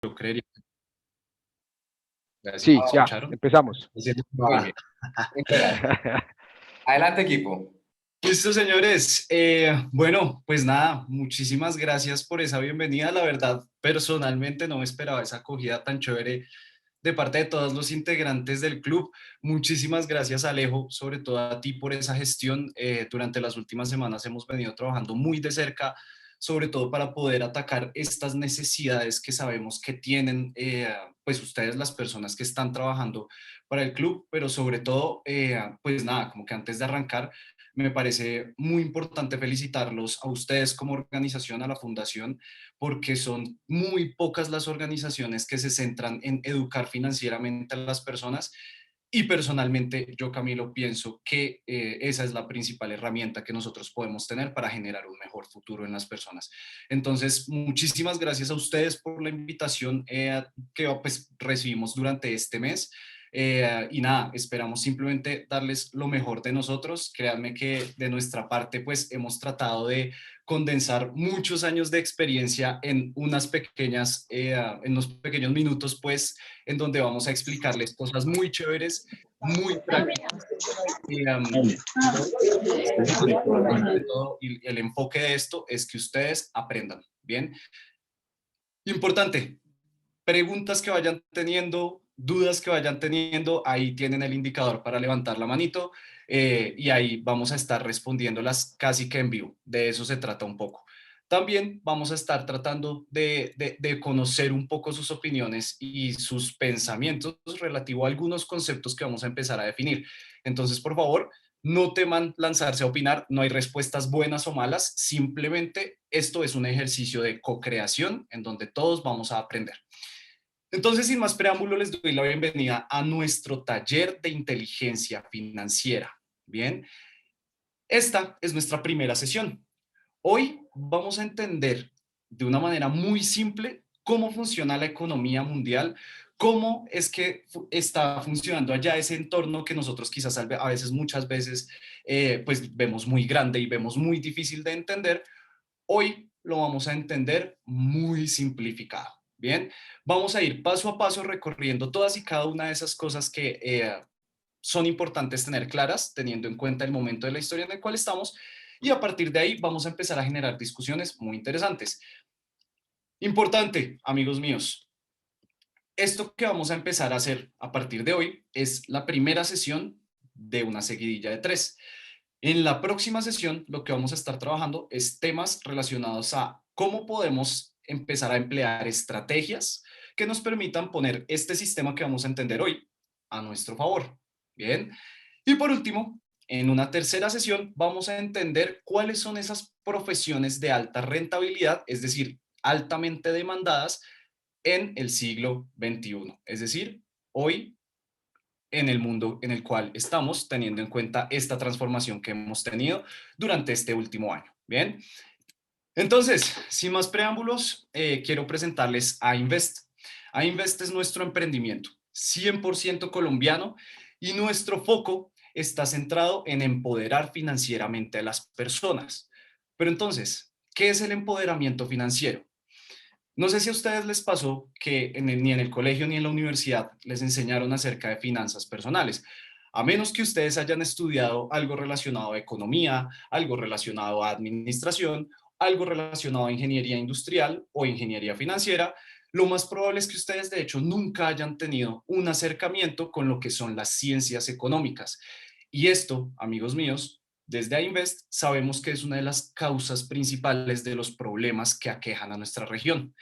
Yo creería. Gracias. Sí, ¿Me ya, escucharon? empezamos. Muy bien. Entonces, adelante, equipo. Listo, señores. Bueno, pues nada, muchísimas gracias por esa bienvenida. La verdad, personalmente no me esperaba esa acogida tan chévere de parte de todos los integrantes del club. Muchísimas gracias, Alejo, sobre todo a ti por esa gestión. Durante las últimas semanas hemos venido trabajando muy de cerca, sobre todo para poder atacar estas necesidades que sabemos que tienen pues ustedes, las personas que están trabajando para el club, pero sobre todo, pues nada, como que antes de arrancar, me parece muy importante felicitarlos a ustedes como organización, a la fundación, porque son muy pocas las organizaciones que se centran en educar financieramente a las personas. Y personalmente yo, Camilo, pienso que esa es la principal herramienta que nosotros podemos tener para generar un mejor futuro en las personas. Entonces, muchísimas gracias a ustedes por la invitación que pues, recibimos durante este mes. Y nada, esperamos simplemente darles lo mejor de nosotros. Créanme que de nuestra parte, pues hemos tratado de condensar muchos años de experiencia en en unos pequeños minutos, pues, en donde vamos a explicarles cosas muy chéveres, muy prácticas. Sobre todo, y el enfoque de esto es que ustedes aprendan, ¿bien? Importante, preguntas que vayan teniendo, dudas que vayan teniendo, ahí tienen el indicador para levantar la manito y ahí vamos a estar respondiéndolas casi que en vivo. De eso se trata un poco. También vamos a estar tratando de conocer un poco sus opiniones y sus pensamientos relativo a algunos conceptos que vamos a empezar a definir. Entonces, por favor, no teman lanzarse a opinar, no hay respuestas buenas o malas, simplemente esto es un ejercicio de co-creación en donde todos vamos a aprender. Entonces, sin más preámbulo, les doy la bienvenida a nuestro taller de inteligencia financiera. Bien, esta es nuestra primera sesión. Hoy vamos a entender de una manera muy simple cómo funciona la economía mundial, cómo es que está funcionando allá ese entorno que nosotros quizás a veces, muchas veces, pues vemos muy grande y vemos muy difícil de entender. Hoy lo vamos a entender muy simplificado. Bien, vamos a ir paso a paso recorriendo todas y cada una de esas cosas que son importantes tener claras, teniendo en cuenta el momento de la historia en el cual estamos, y a partir de ahí vamos a empezar a generar discusiones muy interesantes. Importante, amigos míos, esto que vamos a empezar a hacer a partir de hoy es la primera sesión de una seguidilla de 3. En la próxima sesión, lo que vamos a estar trabajando es temas relacionados a cómo podemos empezar a emplear estrategias que nos permitan poner este sistema que vamos a entender hoy a nuestro favor. Bien. Y por último, en una tercera sesión, vamos a entender cuáles son esas profesiones de alta rentabilidad, es decir, altamente demandadas en el siglo XXI. Es decir, hoy en el mundo en el cual estamos, teniendo en cuenta esta transformación que hemos tenido durante este último año. Bien, entonces, sin más preámbulos, quiero presentarles a Invest. A Invest es nuestro emprendimiento 100% colombiano y nuestro foco está centrado en empoderar financieramente a las personas. Pero entonces, ¿qué es el empoderamiento financiero? No sé si a ustedes les pasó que ni en el colegio ni en la universidad les enseñaron acerca de finanzas personales. A menos que ustedes hayan estudiado algo relacionado a economía, algo relacionado a administración, algo relacionado a ingeniería industrial o ingeniería financiera, lo más probable es que ustedes de hecho nunca hayan tenido un acercamiento con lo que son las ciencias económicas. Y esto, amigos míos, desde Ainvest sabemos que es una de las causas principales de los problemas que aquejan a nuestra región.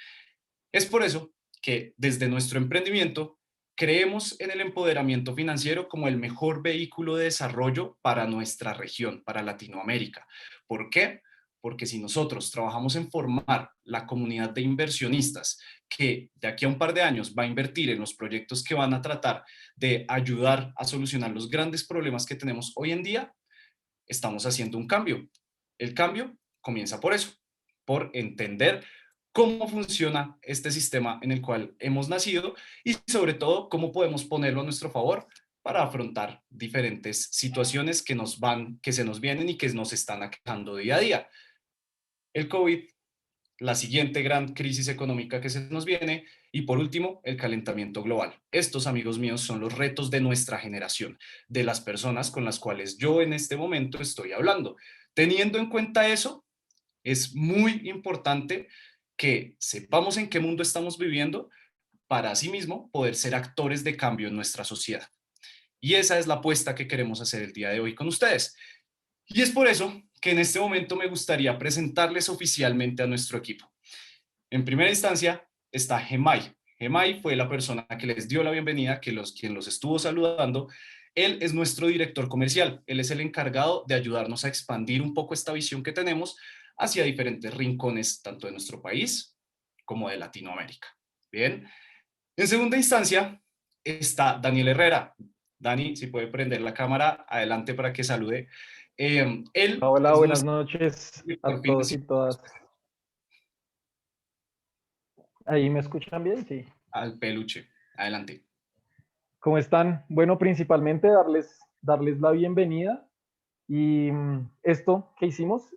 Es por eso que desde nuestro emprendimiento creemos en el empoderamiento financiero como el mejor vehículo de desarrollo para nuestra región, para Latinoamérica. ¿Por qué? Porque si nosotros trabajamos en formar la comunidad de inversionistas que de aquí a un par de años va a invertir en los proyectos que van a tratar de ayudar a solucionar los grandes problemas que tenemos hoy en día, estamos haciendo un cambio. El cambio comienza por eso, por entender cómo funciona este sistema en el cual hemos nacido y sobre todo cómo podemos ponerlo a nuestro favor para afrontar diferentes situaciones que se nos vienen y que nos están aquejando día a día. El COVID, la siguiente gran crisis económica que se nos viene, Y por último, el calentamiento global. Estos, amigos míos, son los retos de nuestra generación, de las personas con las cuales yo en este momento estoy hablando. Teniendo en cuenta eso, es muy importante que sepamos en qué mundo estamos viviendo para asimismo poder ser actores de cambio en nuestra sociedad. Y esa es la apuesta que queremos hacer el día de hoy con ustedes. Y es por eso que en este momento me gustaría presentarles oficialmente a nuestro equipo. En primera instancia está Gemay. Gemay fue la persona que les dio la bienvenida, quien los estuvo saludando. Él es nuestro director comercial. Él es el encargado de ayudarnos a expandir un poco esta visión que tenemos hacia diferentes rincones, tanto de nuestro país como de Latinoamérica. Bien. En segunda instancia está Daniel Herrera. Dani, si puede prender la cámara, adelante para que salude. Él Hola, es buenas nuestro noches a director todos y financiero. todas. ¿Ahí me escuchan bien? Sí. Al peluche. Adelante. ¿Cómo están? Bueno, principalmente darles la bienvenida y esto que hicimos,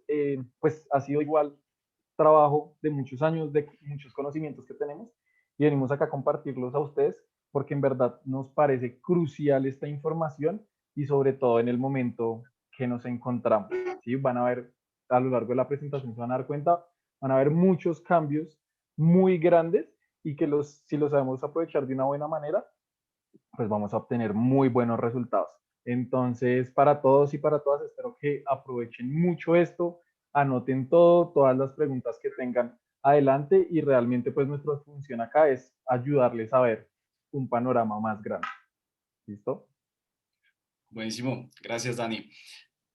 pues ha sido igual trabajo de muchos años, de muchos conocimientos que tenemos y venimos acá a compartirlos a ustedes porque en verdad nos parece crucial esta información y sobre todo en el momento que nos encontramos. ¿Sí? Van a ver a lo largo de la presentación, se van a dar cuenta, van a ver muchos cambios muy grandes y que si los sabemos aprovechar de una buena manera, pues vamos a obtener muy buenos resultados. Entonces, para todos y para todas, espero que aprovechen mucho esto, anoten todo, todas las preguntas que tengan adelante y realmente pues nuestra función acá es ayudarles a ver un panorama más grande. ¿Listo? Buenísimo. Gracias, Dani.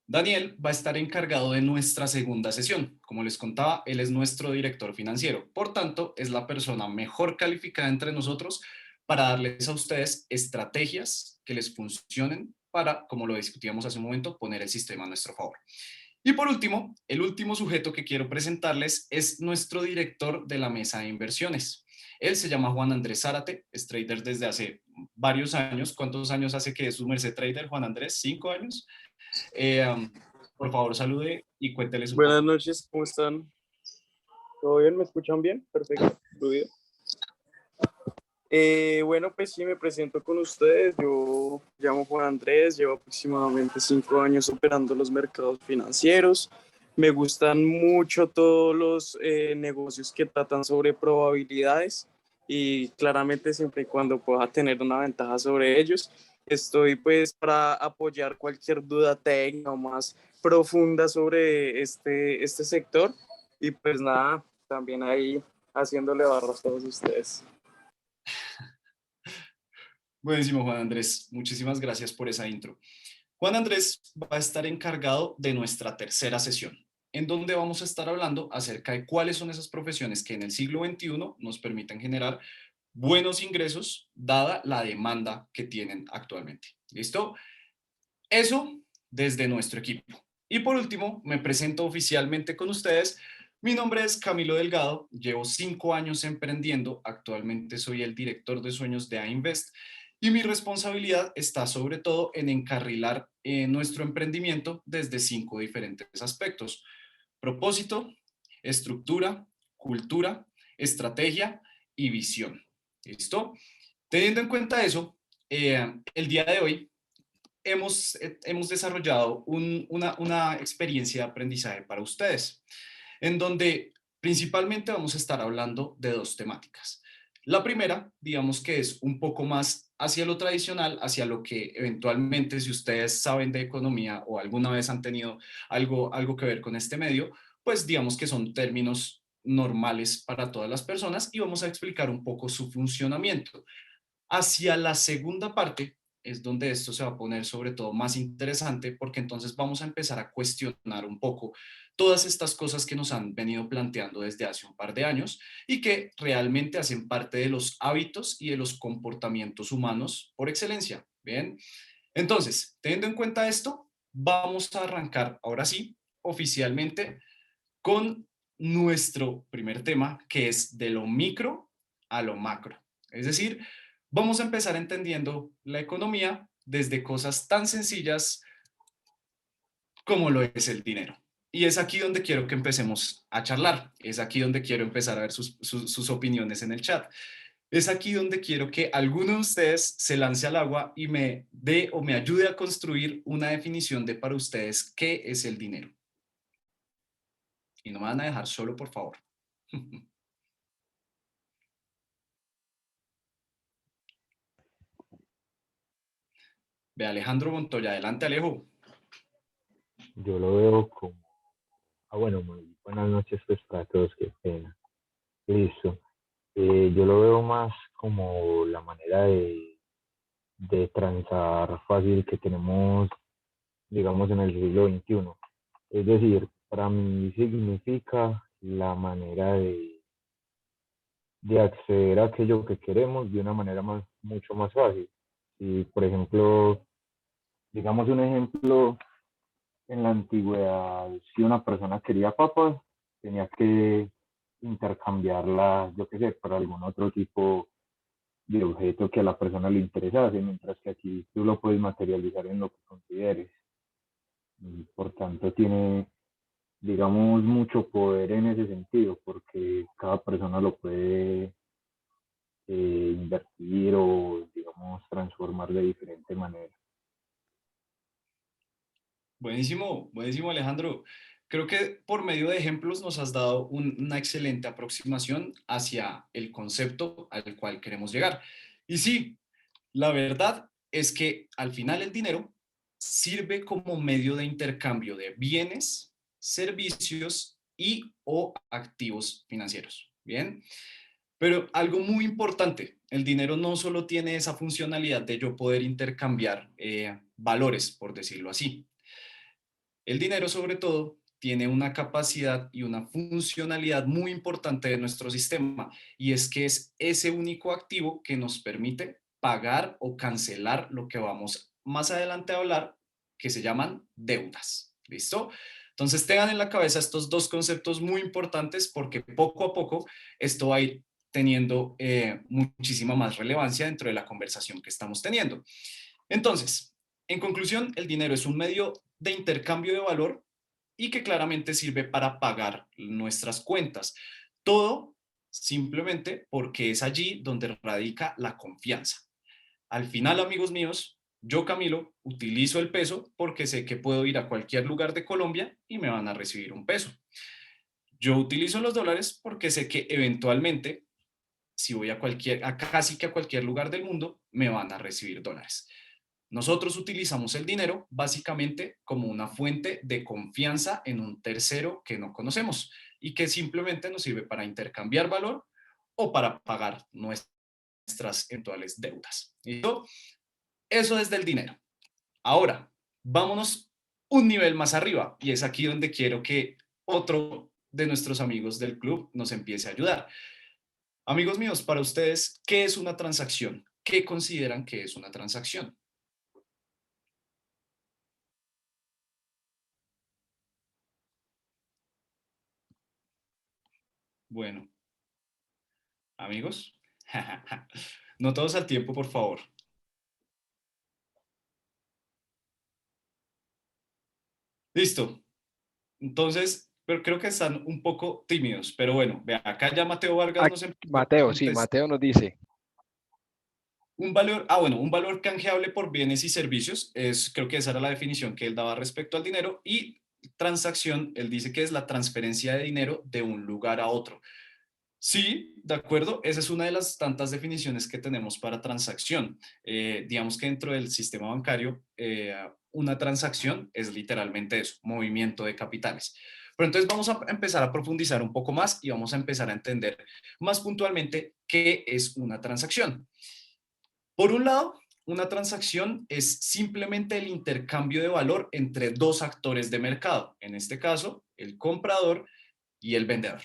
Daniel va a estar encargado de nuestra segunda sesión. Como les contaba, él es nuestro director financiero. Por tanto, es la persona mejor calificada entre nosotros para darles a ustedes estrategias que les funcionen para, como lo discutíamos hace un momento, poner el sistema a nuestro favor. Y por último, el último sujeto que quiero presentarles es nuestro director de la mesa de inversiones. Él se llama Juan Andrés Zárate, es trader desde hace varios años. ¿Cuántos años hace que es su merced trader, Juan Andrés? ¿5 años? Eh, por favor, salude y cuénteles un Buenas poco. noches, ¿cómo están? ¿Todo bien? ¿Me escuchan bien? Perfecto, fluido. Bueno, pues sí, me presento con ustedes. Yo llamo Juan Andrés, llevo aproximadamente 5 años operando los mercados financieros. Me gustan mucho todos los negocios que tratan sobre probabilidades y claramente siempre y cuando pueda tener una ventaja sobre ellos. Estoy pues para apoyar cualquier duda técnica o más profunda sobre este sector y pues nada, también ahí haciéndole barras a todos ustedes. Buenísimo, Juan Andrés. Muchísimas gracias por esa intro. Juan Andrés va a estar encargado de nuestra tercera sesión, en donde vamos a estar hablando acerca de cuáles son esas profesiones que en el siglo XXI nos permiten generar buenos ingresos, dada la demanda que tienen actualmente. ¿Listo? Eso desde nuestro equipo. Y por último, me presento oficialmente con ustedes. Mi nombre es Camilo Delgado, llevo 5 años emprendiendo, actualmente soy el director de sueños de Ainvest y mi responsabilidad está sobre todo en encarrilar nuestro emprendimiento desde 5 diferentes aspectos: propósito, estructura, cultura, estrategia y visión. ¿Listo? Teniendo en cuenta eso, el día de hoy hemos desarrollado una experiencia de aprendizaje para ustedes, en donde principalmente vamos a estar hablando de dos temáticas. La primera, digamos que es un poco más hacia lo tradicional, hacia lo que eventualmente, si ustedes saben de economía o alguna vez han tenido algo que ver con este medio, pues digamos que son términos normales para todas las personas y vamos a explicar un poco su funcionamiento. Hacia la segunda parte es donde esto se va a poner sobre todo más interesante, porque entonces vamos a empezar a cuestionar un poco todas estas cosas que nos han venido planteando desde hace un par de años y que realmente hacen parte de los hábitos y de los comportamientos humanos por excelencia. Bien, entonces, teniendo en cuenta esto, vamos a arrancar ahora sí, oficialmente, con nuestro primer tema, que es de lo micro a lo macro. Es decir, vamos a empezar entendiendo la economía desde cosas tan sencillas como lo es el dinero. Y es aquí donde quiero que empecemos a charlar, es aquí donde quiero empezar a ver sus opiniones en el chat. Es aquí donde quiero que alguno de ustedes se lance al agua y me dé o me ayude a construir una definición de para ustedes qué es el dinero. Y no me van a dejar solo, por favor. Ve Alejandro Montoya, adelante Alejo. Yo lo veo como, bueno, muy buenas noches pues para todos, qué pena. Listo. Yo lo veo más como la manera de transar fácil que tenemos, digamos, en el siglo XXI. Es decir, para mí significa la manera de acceder a aquello que queremos de una manera mucho más fácil. Y, por ejemplo, digamos un ejemplo, en la antigüedad, si una persona quería papas, tenía que intercambiarlas, yo qué sé, por algún otro tipo de objeto que a la persona le interesase, mientras que aquí tú lo puedes materializar en lo que consideres. Y por tanto, tiene, digamos, mucho poder en ese sentido, porque cada persona lo puede invertir o, digamos, transformar de diferente manera. Buenísimo, buenísimo Alejandro. Creo que por medio de ejemplos nos has dado una excelente aproximación hacia el concepto al cual queremos llegar. Y sí, la verdad es que al final el dinero sirve como medio de intercambio de bienes, servicios y o activos financieros. Bien, pero algo muy importante, el dinero no solo tiene esa funcionalidad de yo poder intercambiar valores, por decirlo así. El dinero, sobre todo, tiene una capacidad y una funcionalidad muy importante de nuestro sistema, y es que es ese único activo que nos permite pagar o cancelar lo que vamos más adelante a hablar, que se llaman deudas. ¿Listo? Entonces tengan en la cabeza estos dos conceptos muy importantes, porque poco a poco esto va a ir teniendo muchísima más relevancia dentro de la conversación que estamos teniendo. Entonces, en conclusión, el dinero es un medio de intercambio de valor y que claramente sirve para pagar nuestras cuentas. Todo simplemente porque es allí donde radica la confianza. Al final, amigos míos, yo, Camilo, utilizo el peso porque sé que puedo ir a cualquier lugar de Colombia y me van a recibir un peso. Yo utilizo los dólares porque sé que eventualmente, si voy a casi que a cualquier lugar del mundo, me van a recibir dólares. Nosotros utilizamos el dinero básicamente como una fuente de confianza en un tercero que no conocemos y que simplemente nos sirve para intercambiar valor o para pagar nuestras eventuales deudas. ¿Listo? Eso es del dinero. Ahora, vámonos un nivel más arriba, y es aquí donde quiero que otro de nuestros amigos del club nos empiece a ayudar. Amigos míos, para ustedes, ¿qué es una transacción? ¿Qué consideran que es una transacción? Bueno, amigos, no todos al tiempo, por favor. Listo. Entonces, pero creo que están un poco tímidos, pero bueno, vea, acá ya Mateo Vargas Ah, nos empezó a Mateo, sí, contestar. Mateo nos dice. Un valor, bueno, un valor canjeable por bienes y servicios, creo que esa era la definición que él daba respecto al dinero, y transacción, él dice que es la transferencia de dinero de un lugar a otro. Sí, de acuerdo, esa es una de las tantas definiciones que tenemos para transacción. Digamos que dentro del sistema bancario, una transacción es literalmente eso, movimiento de capitales. Pero entonces vamos a empezar a profundizar un poco más y vamos a empezar a entender más puntualmente qué es una transacción. Por un lado, una transacción es simplemente el intercambio de valor entre dos actores de mercado, en este caso, el comprador y el vendedor.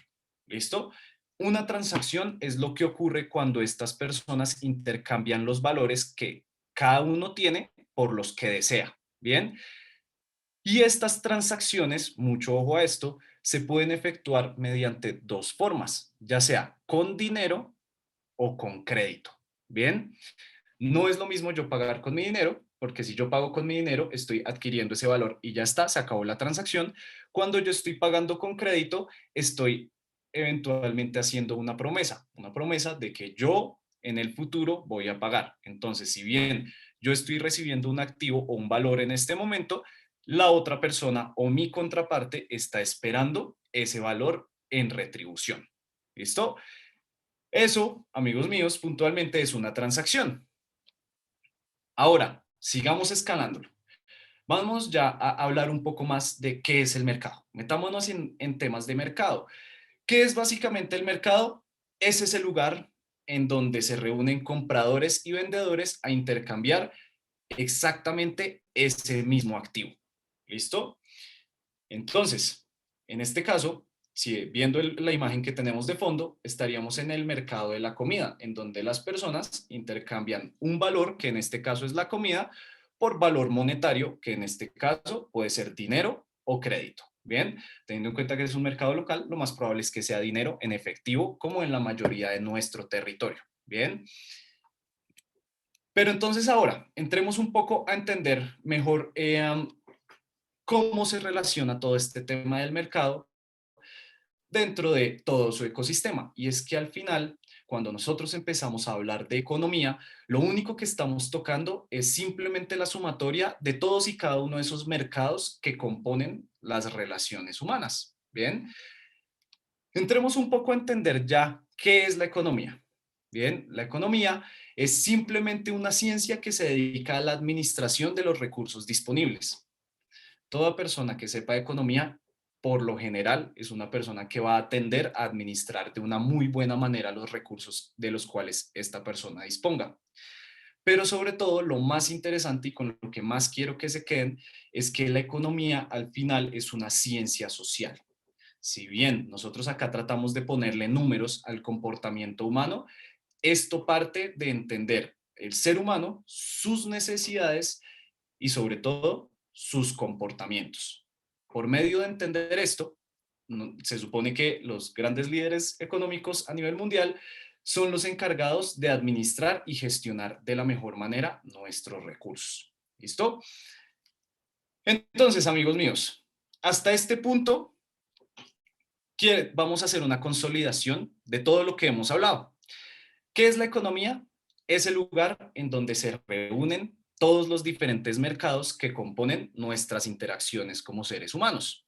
¿Listo? Una transacción es lo que ocurre cuando estas personas intercambian los valores que cada uno tiene por los que desea. Bien. Y estas transacciones, mucho ojo a esto, se pueden efectuar mediante dos formas, ya sea con dinero o con crédito. Bien. No es lo mismo yo pagar con mi dinero, porque si yo pago con mi dinero, estoy adquiriendo ese valor y ya está, se acabó la transacción. Cuando yo estoy pagando con crédito, estoy eventualmente haciendo una promesa de que yo en el futuro voy a pagar. Entonces, si bien yo estoy recibiendo un activo o un valor en este momento, la otra persona o mi contraparte está esperando ese valor en retribución. ¿Listo? Eso, amigos míos, puntualmente es una transacción. Ahora, sigamos escalándolo. Vamos ya a hablar un poco más de qué es el mercado. Metámonos en temas de mercado. ¿Qué es básicamente el mercado? Es ese lugar en donde se reúnen compradores y vendedores a intercambiar exactamente ese mismo activo. ¿Listo? Entonces, en este caso, si viendo la imagen que tenemos de fondo, estaríamos en el mercado de la comida, en donde las personas intercambian un valor, que en este caso es la comida, por valor monetario, que en este caso puede ser dinero o crédito. Bien, teniendo en cuenta que es un mercado local, lo más probable es que sea dinero en efectivo, como en la mayoría de nuestro territorio. Bien, pero entonces ahora entremos un poco a entender mejor cómo se relaciona todo este tema del mercado dentro de todo su ecosistema. Y es que al final, cuando nosotros empezamos a hablar de economía, lo único que estamos tocando es simplemente la sumatoria de todos y cada uno de esos mercados que componen las relaciones humanas. Bien, entremos un poco a entender ya qué es la economía. Bien, la economía es simplemente una ciencia que se dedica a la administración de los recursos disponibles. Toda persona que sepa de economía, por lo general, es una persona que va a tender a administrar de una muy buena manera los recursos de los cuales esta persona disponga. Pero sobre todo, lo más interesante y con lo que más quiero que se queden es que la economía al final es una ciencia social. Si bien nosotros acá tratamos de ponerle números al comportamiento humano, esto parte de entender el ser humano, sus necesidades y sobre todo sus comportamientos. Por medio de entender esto, se supone que los grandes líderes económicos a nivel mundial son los encargados de administrar y gestionar de la mejor manera nuestros recursos. ¿Listo? Entonces, amigos míos, hasta este punto vamos a hacer una consolidación de todo lo que hemos hablado. ¿Qué es la economía? Es el lugar en donde se reúnen todos los diferentes mercados que componen nuestras interacciones como seres humanos.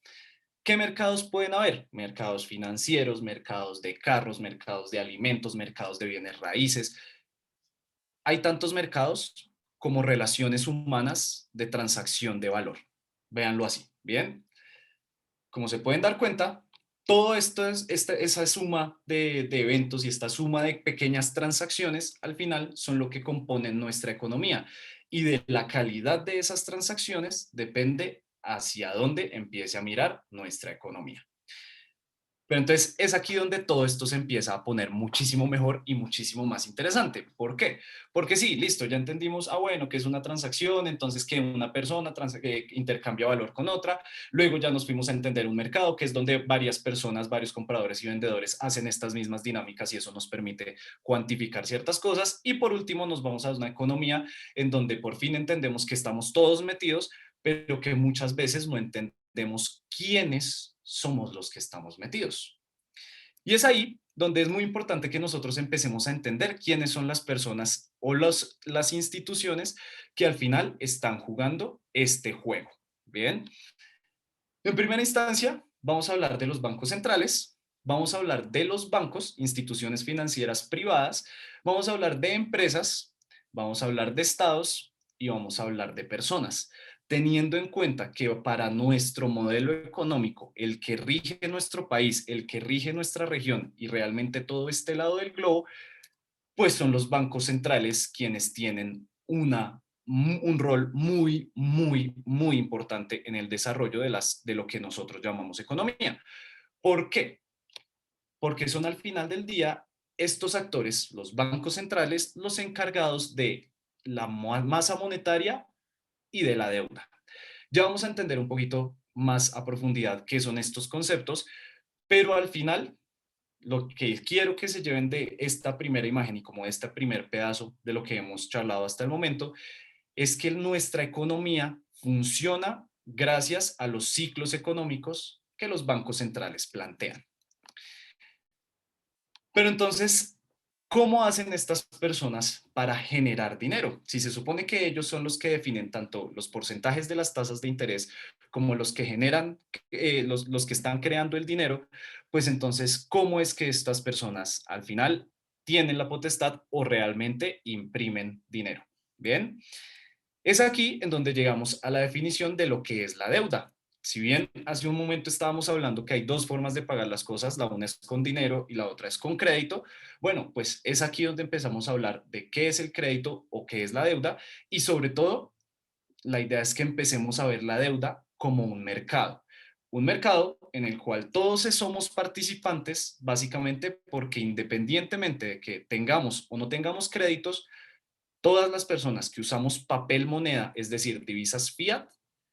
¿Qué mercados pueden haber? Mercados financieros, mercados de carros, mercados de alimentos, mercados de bienes raíces. Hay tantos mercados como relaciones humanas de transacción de valor. Véanlo así, ¿bien? Como se pueden dar cuenta, todo esto esa suma de eventos y esta suma de pequeñas transacciones al final son lo que componen nuestra economía. Y de la calidad de esas transacciones depende hacia dónde empiece a mirar nuestra economía. Pero entonces es aquí donde todo esto se empieza a poner muchísimo mejor y muchísimo más interesante. ¿Por qué? Porque sí, listo, ya entendimos, bueno, que es una transacción, entonces que una persona intercambia valor con otra. Luego ya nos fuimos a entender un mercado, que es donde varias personas, varios compradores y vendedores hacen estas mismas dinámicas y eso nos permite cuantificar ciertas cosas. Y por último nos vamos a una economía en donde por fin entendemos que estamos todos metidos, pero que muchas veces no entendemos quiénes somos los que estamos metidos. Y es ahí donde es muy importante que nosotros empecemos a entender quiénes son las personas o las instituciones que al final están jugando este juego. Bien, en primera instancia vamos a hablar de los bancos centrales, vamos a hablar de los bancos, instituciones financieras privadas, vamos a hablar de empresas, vamos a hablar de estados y vamos a hablar de personas, teniendo en cuenta que para nuestro modelo económico, el que rige nuestro país, el que rige nuestra región y realmente todo este lado del globo, pues son los bancos centrales quienes tienen un rol muy, muy, muy importante en el desarrollo de lo que nosotros llamamos economía. ¿Por qué? Porque son al final del día estos actores, los bancos centrales, los encargados de la masa monetaria y de la deuda. Ya vamos a entender un poquito más a profundidad qué son estos conceptos, pero al final lo que quiero que se lleven de esta primera imagen y como de este primer pedazo de lo que hemos charlado hasta el momento es que nuestra economía funciona gracias a los ciclos económicos que los bancos centrales plantean. Pero entonces, ¿Cómo hacen estas personas para generar dinero? Si se supone que ellos son los que definen tanto los porcentajes de las tasas de interés como los que generan, los que están creando el dinero, pues entonces, ¿cómo es que estas personas al final tienen la potestad o realmente imprimen dinero? Bien, es aquí en donde llegamos a la definición de lo que es la deuda. Si bien hace un momento estábamos hablando que hay dos formas de pagar las cosas, la una es con dinero y la otra es con crédito, bueno, pues es aquí donde empezamos a hablar de qué es el crédito o qué es la deuda y sobre todo la idea es que empecemos a ver la deuda como un mercado en el cual todos somos participantes básicamente porque independientemente de que tengamos o no tengamos créditos, todas las personas que usamos papel moneda, es decir, divisas fiat,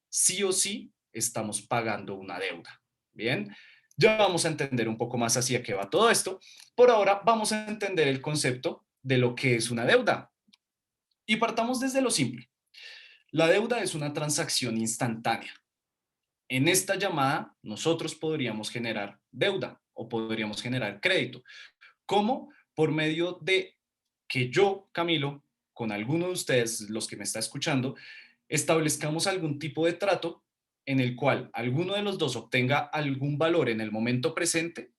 sí o sí estamos pagando una deuda. Bien, ya vamos a entender un poco más hacia qué va todo esto. Por ahora vamos a entender el concepto de lo que es una deuda. Y partamos desde lo simple. La deuda es una transacción instantánea. En esta llamada nosotros podríamos generar deuda o podríamos generar crédito. ¿Cómo? Por medio de que yo, Camilo, con alguno de ustedes, los que me está escuchando, establezcamos algún tipo de trato en el cual alguno de los dos obtenga algún valor en el momento presente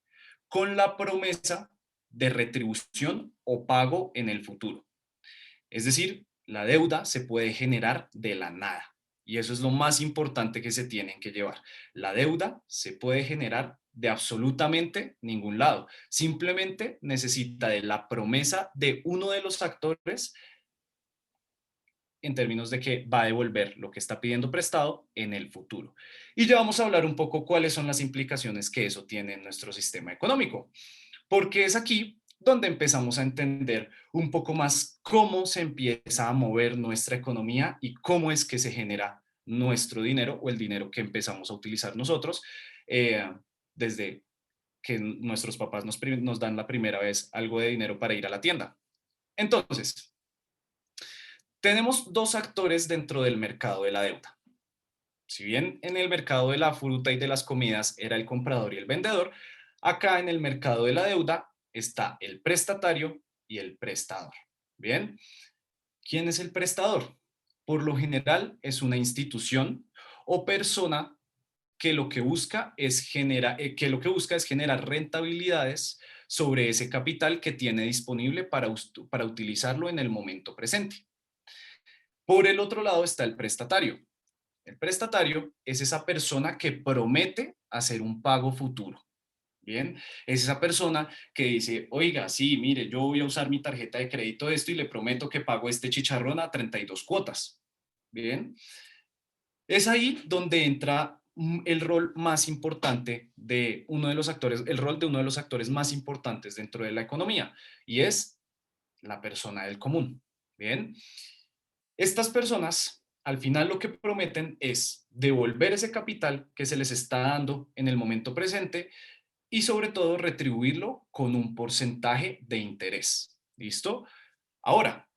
con la promesa de retribución o pago en el futuro. Es decir, la deuda se puede generar de la nada. Y eso es lo más importante que se tienen que llevar. La deuda se puede generar de absolutamente ningún lado. Simplemente necesita de la promesa de uno de los actores en términos de que va a devolver lo que está pidiendo prestado en el futuro. Y ya vamos a hablar un poco cuáles son las implicaciones que eso tiene en nuestro sistema económico, porque es aquí donde empezamos a entender un poco más cómo se empieza a mover nuestra economía y cómo es que se genera nuestro dinero o el dinero que empezamos a utilizar nosotros desde que nuestros papás nos dan la primera vez algo de dinero para ir a la tienda. Entonces, tenemos dos actores dentro del mercado de la deuda. Si bien en el mercado de la fruta y de las comidas era el comprador y el vendedor, acá en el mercado de la deuda está el prestatario y el prestador. Bien, ¿quién es el prestador? Por lo general es una institución o persona que lo que busca es generar rentabilidades sobre ese capital que tiene disponible para utilizarlo en el momento presente. Por el otro lado está el prestatario. El prestatario es esa persona que promete hacer un pago futuro. Bien, es esa persona que dice, oiga, sí, mire, yo voy a usar mi tarjeta de crédito de esto y le prometo que pago este chicharrón a 32 cuotas. Bien, es ahí donde entra el rol más importante de uno de los actores, el rol de uno de los actores más importantes dentro de la economía, y es la persona del común. Bien, estas personas al final lo que prometen es devolver ese capital que se les está dando en el momento presente y sobre todo retribuirlo con un porcentaje de interés. ¿Listo? Ahora,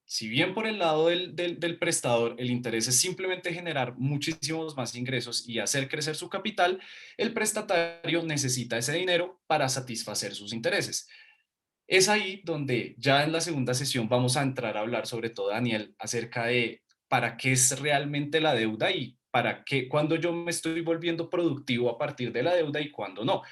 si bien por el lado del prestador el interés es simplemente generar muchísimos más ingresos y hacer crecer su capital, el prestatario necesita ese dinero para satisfacer sus intereses. Es ahí donde ya en la segunda sesión vamos a entrar a hablar sobre todo, Daniel, acerca de para qué es realmente la deuda y para qué, cuando yo me estoy volviendo productivo a partir de la deuda y cuando no.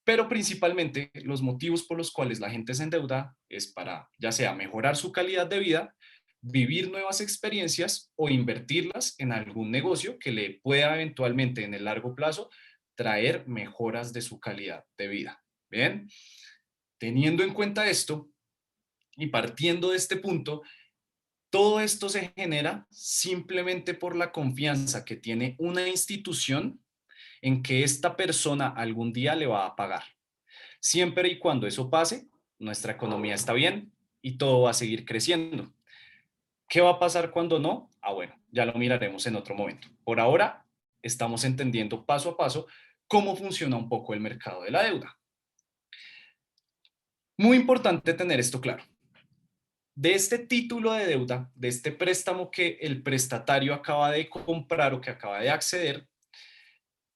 Pero principalmente los motivos por los cuales la gente se endeuda es para ya sea mejorar su calidad de vida, vivir nuevas experiencias o invertirlas en algún negocio que le pueda eventualmente en el largo plazo traer mejoras de su calidad de vida. Bien, teniendo en cuenta esto y partiendo de este punto, todo esto se genera simplemente por la confianza que tiene una institución en que esta persona algún día le va a pagar. Siempre y cuando eso pase, nuestra economía está bien y todo va a seguir creciendo. ¿Qué va a pasar cuando no? Ah, bueno, ya lo miraremos en otro momento. Por ahora, estamos entendiendo paso a paso cómo funciona un poco el mercado de la deuda. Muy importante tener esto claro. De este título de deuda, de este préstamo que el prestatario acaba de comprar o que acaba de acceder,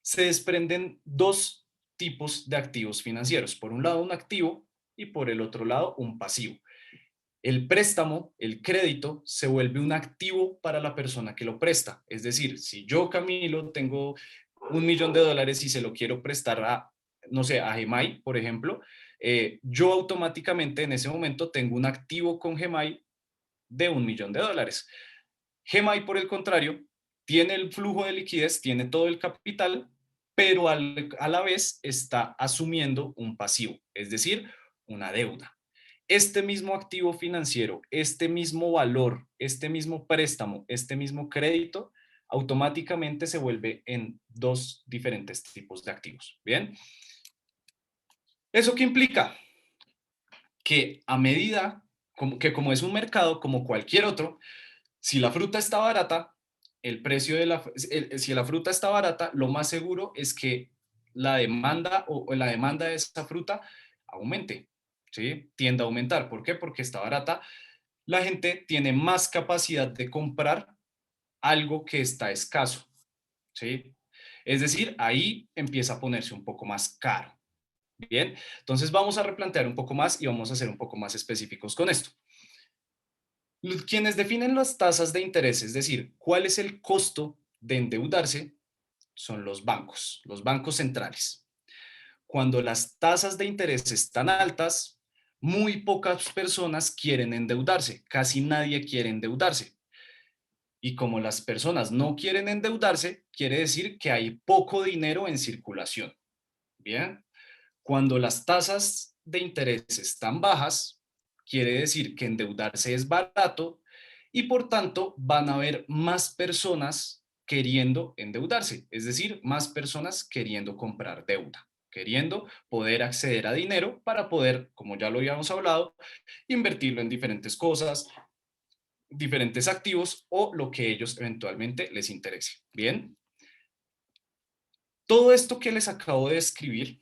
se desprenden dos tipos de activos financieros. Por un lado, un activo y por el otro lado un pasivo. El préstamo, el crédito, se vuelve un activo para la persona que lo presta. Es decir, si yo, Camilo, tengo $1.000.000 y se lo quiero prestar a, no sé, a Gemay, por ejemplo, yo automáticamente en ese momento tengo un activo con Gemay de $1.000.000. Gemay, por el contrario, tiene el flujo de liquidez, tiene todo el capital, pero a la vez está asumiendo un pasivo, es decir, una deuda. Este mismo activo financiero, este mismo valor, este mismo préstamo, este mismo crédito, automáticamente se vuelve en dos diferentes tipos de activos. ¿Bien? ¿Eso qué implica? Que a medida como es un mercado como cualquier otro, si la fruta está barata, el precio de si la fruta está barata, lo más seguro es que la demanda o la demanda de esa fruta aumente, ¿sí? Tiende a aumentar. ¿Por qué? Porque está barata. La gente tiene más capacidad de comprar algo que está escaso, ¿sí? Es decir, ahí empieza a ponerse un poco más caro. Bien, entonces vamos a replantear un poco más y vamos a ser un poco más específicos con esto. Quienes definen las tasas de interés, es decir, cuál es el costo de endeudarse, son los bancos centrales. Cuando las tasas de interés están altas, muy pocas personas quieren endeudarse, casi nadie quiere endeudarse. Y como las personas no quieren endeudarse, quiere decir que hay poco dinero en circulación. Bien, cuando las tasas de interés están bajas, quiere decir que endeudarse es barato y por tanto van a haber más personas queriendo endeudarse, es decir, más personas queriendo comprar deuda, queriendo poder acceder a dinero para poder, como ya lo habíamos hablado, invertirlo en diferentes cosas, diferentes activos o lo que ellos eventualmente les interese. Bien, todo esto que les acabo de describir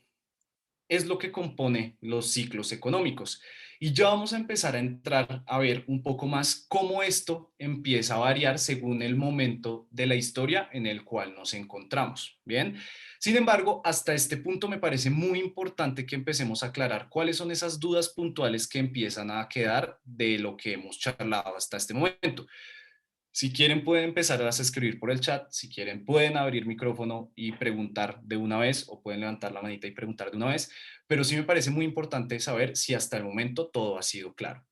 es lo que compone los ciclos económicos. Y ya vamos a empezar a entrar a ver un poco más cómo esto empieza a variar según el momento de la historia en el cual nos encontramos. Bien, sin embargo, hasta este punto me parece muy importante que empecemos a aclarar cuáles son esas dudas puntuales que empiezan a quedar de lo que hemos charlado hasta este momento. Si quieren pueden empezar a escribir por el chat, si quieren pueden abrir micrófono y preguntar de una vez o pueden levantar la manita y preguntar de una vez, pero sí me parece muy importante saber si hasta el momento todo ha sido claro.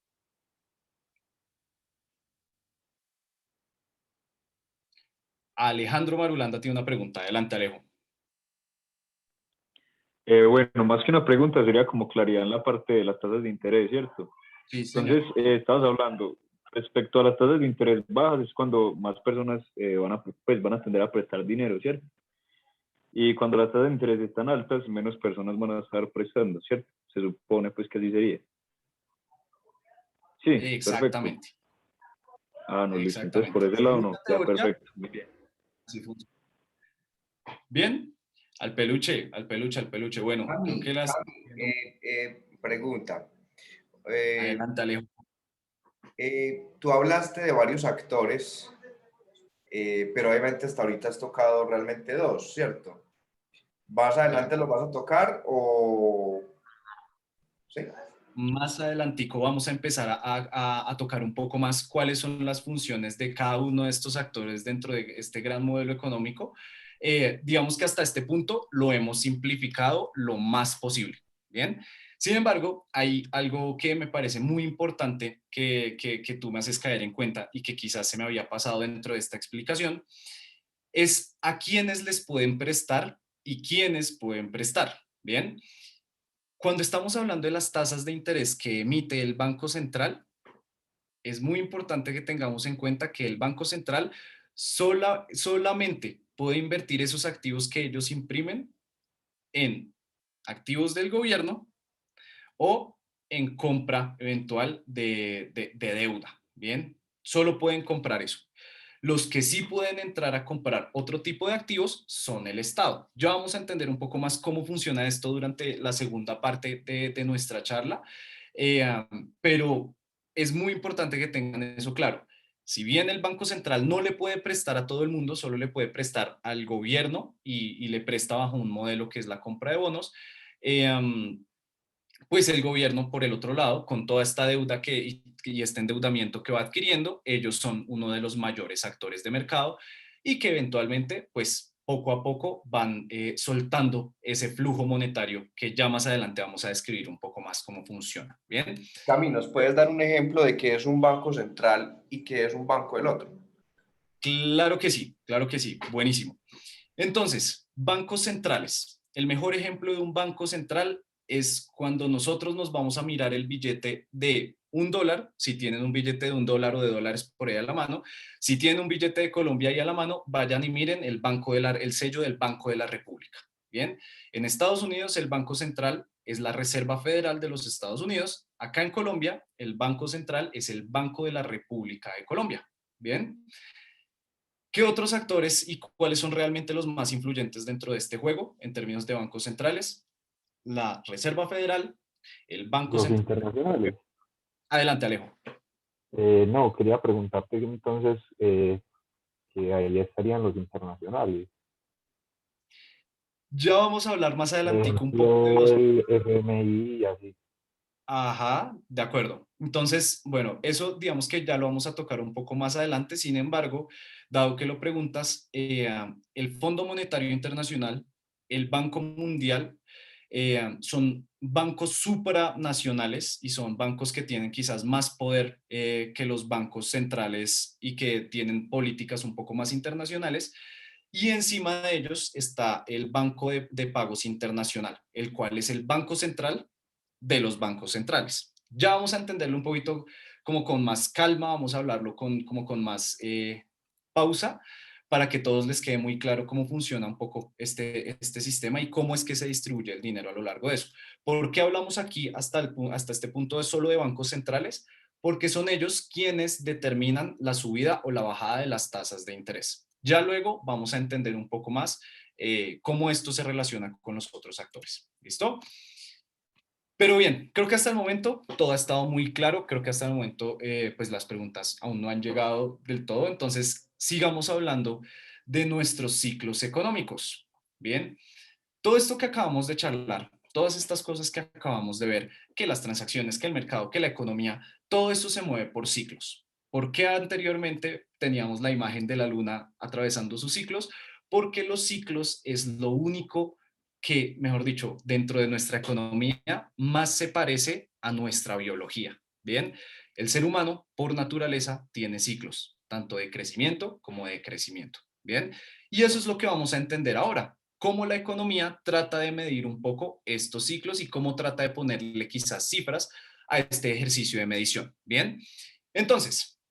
Alejandro Marulanda tiene una pregunta. Adelante, Alejo. Bueno, más que una pregunta, sería como claridad en la parte de las tasas de interés, ¿cierto? Sí, señor. Entonces, estabas hablando, respecto a las tasas de interés bajas, es cuando más personas van a tender a prestar dinero, ¿cierto? Y cuando las tasas de interés están altas, menos personas van a estar prestando, ¿cierto? Se supone pues que así sería. Sí, perfecto. Exactamente. Ah, no, listo. Entonces, por Exactamente. ese lado Según no, la ya teoría, perfecto. Muy bien. así funciona. Bien, al peluche, al peluche, al peluche. Bueno, creo que las... Pregunta. Eh, Adelante, Alejo. Tú hablaste de varios actores, pero obviamente hasta ahorita has tocado realmente dos, ¿cierto? ¿Más adelante lo vas a tocar o...? Sí. Más adelantico vamos a empezar a tocar un poco más cuáles son las funciones de cada uno de estos actores dentro de este gran modelo económico. Digamos que hasta este punto lo hemos simplificado lo más posible. Bien. Sin embargo, hay algo que me parece muy importante que tú me haces caer en cuenta y que quizás se me había pasado dentro de esta explicación, es a quiénes les pueden prestar y quiénes pueden prestar. Bien. Cuando estamos hablando de las tasas de interés que emite el Banco Central, es muy importante que tengamos en cuenta que el Banco Central solamente puede invertir esos activos que ellos imprimen en activos del gobierno o en compra eventual de deuda. Bien, solo pueden comprar eso. Los que sí pueden entrar a comprar otro tipo de activos son el Estado. Ya vamos a entender un poco más cómo funciona esto durante la segunda parte de nuestra charla, pero es muy importante que tengan eso claro. Si bien el Banco Central no le puede prestar a todo el mundo, solo le puede prestar al gobierno y le presta bajo un modelo que es la compra de bonos, pues el gobierno, por el otro lado, con toda esta deuda y este endeudamiento que va adquiriendo, ellos son uno de los mayores actores de mercado y que eventualmente, pues poco a poco van soltando ese flujo monetario que ya más adelante vamos a describir un poco más cómo funciona. Bien, Cami, ¿nos puedes dar un ejemplo de qué es un banco central y qué es un banco del otro? claro que sí, buenísimo. Entonces, bancos centrales. El mejor ejemplo de un banco central es cuando nosotros nos vamos a mirar el billete de $1, si tienen un billete de $1 o de dólares por ahí a la mano. Si tienen un billete de Colombia ahí a la mano, vayan y miren el sello del Banco de la República. Bien, en Estados Unidos el Banco Central es la Reserva Federal de los Estados Unidos. Acá en Colombia el Banco Central es el Banco de la República de Colombia. Bien, ¿qué otros actores y cuáles son realmente los más influyentes dentro de este juego en términos de bancos centrales? La Reserva Federal, el Banco Los Central. internacionales. Adelante, Alejo. No, quería preguntarte entonces que ahí estarían los internacionales. Ya vamos a hablar más Por adelantico un poco de ejemplo, los... el FMI y así. Ajá, de acuerdo. Entonces, bueno, eso digamos que ya lo vamos a tocar un poco más adelante. Sin embargo, dado que lo preguntas, el Fondo Monetario Internacional, el Banco Mundial, son bancos supranacionales y son bancos que tienen quizás más poder que los bancos centrales y que tienen políticas un poco más internacionales. Y encima de ellos está el Banco de Pagos Internacional, el cual es el banco central de los bancos centrales. Ya vamos a entenderlo un poquito como con más calma, vamos a hablarlo como con más pausa para que todos les quede muy claro cómo funciona un poco este sistema y cómo es que se distribuye el dinero a lo largo de eso. ¿Por qué hablamos aquí hasta este punto de solo de bancos centrales? Porque son ellos quienes determinan la subida o la bajada de las tasas de interés. Ya luego vamos a entender un poco más cómo esto se relaciona con los otros actores. ¿Listo? Pero bien, creo que hasta el momento todo ha estado muy claro, creo que hasta el momento pues las preguntas aún no han llegado del todo, entonces sigamos hablando de nuestros ciclos económicos. Bien, todo esto que acabamos de charlar, todas estas cosas que acabamos de ver, que las transacciones, que el mercado, que la economía, todo eso se mueve por ciclos. ¿Por qué anteriormente teníamos la imagen de la luna atravesando sus ciclos? Porque los ciclos es lo único que, mejor dicho, dentro de nuestra economía más se parece a nuestra biología. Bien, el ser humano por naturaleza tiene ciclos, tanto de crecimiento como de crecimiento. Bien, y eso es lo que vamos a entender ahora, cómo la economía trata de medir un poco estos ciclos y cómo trata de ponerle quizás cifras a este ejercicio de medición. Bien, entonces,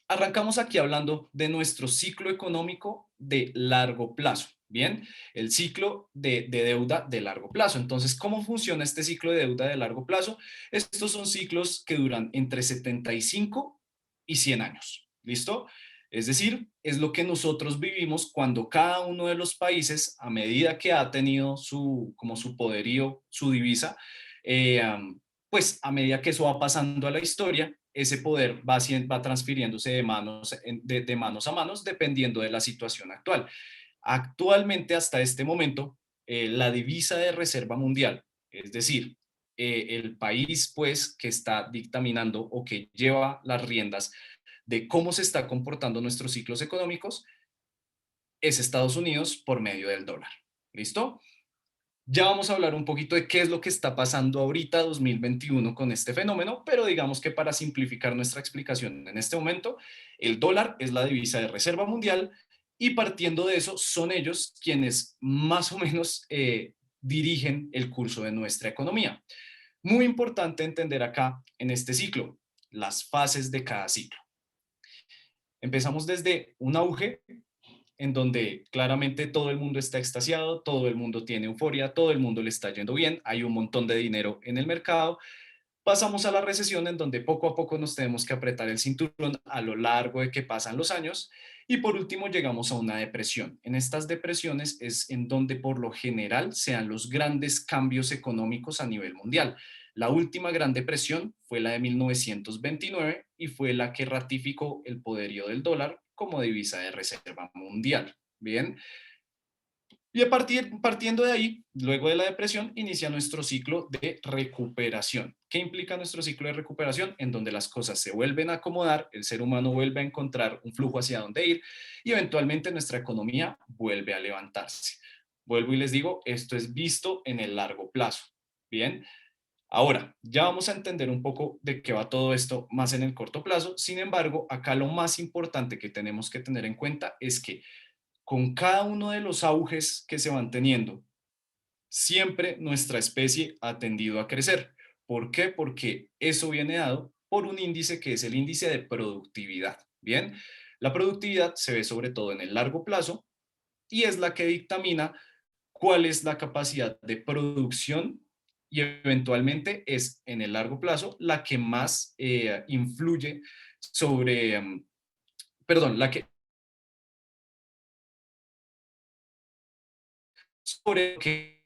arrancamos aquí hablando de nuestro ciclo económico de largo plazo. Bien, el ciclo de deuda de largo plazo. Entonces, ¿cómo funciona este ciclo de deuda de largo plazo? Estos son ciclos que duran entre 75 y 100 años. ¿Listo? Es decir, es lo que nosotros vivimos cuando cada uno de los países, a medida que ha tenido como su poderío, su divisa, pues a medida que eso va pasando a la historia, ese poder va transfiriéndose de manos a manos dependiendo de la situación actual. Actualmente, hasta este momento, la divisa de reserva mundial, es decir, el país pues que está dictaminando o que lleva las riendas de cómo se está comportando nuestros ciclos económicos, es Estados Unidos por medio del dólar. ¿Listo? Ya vamos a hablar un poquito de qué es lo que está pasando ahorita 2021 con este fenómeno, pero digamos que para simplificar nuestra explicación en este momento, el dólar es la divisa de reserva mundial y partiendo de eso son ellos quienes más o menos dirigen el curso de nuestra economía. Muy importante entender acá en este ciclo las fases de cada ciclo. Empezamos desde un auge en donde claramente todo el mundo está extasiado, todo el mundo tiene euforia, todo el mundo le está yendo bien, hay un montón de dinero en el mercado. Pasamos a la recesión en donde poco a poco nos tenemos que apretar el cinturón a lo largo de que pasan los años. Y por último llegamos a una depresión. En estas depresiones es en donde por lo general se dan los grandes cambios económicos a nivel mundial. La última gran depresión fue la de 1929 y fue la que ratificó el poderío del dólar como divisa de reserva mundial. Bien, Y partiendo de ahí, luego de la depresión, inicia nuestro ciclo de recuperación. ¿Qué implica nuestro ciclo de recuperación? En donde las cosas se vuelven a acomodar, el ser humano vuelve a encontrar un flujo hacia dónde ir y eventualmente nuestra economía vuelve a levantarse. Vuelvo y les digo, esto es visto en el largo plazo. Bien, ahora ya vamos a entender un poco de qué va todo esto más en el corto plazo. Sin embargo, acá lo más importante que tenemos que tener en cuenta es que con cada uno de los auges que se van teniendo, siempre nuestra especie ha tendido a crecer. ¿Por qué? Porque eso viene dado por un índice que es el índice de productividad. Bien, la productividad se ve sobre todo en el largo plazo y es la que dictamina cuál es la capacidad de producción y eventualmente es en el largo plazo la que más influye sobre, perdón, la que sobre que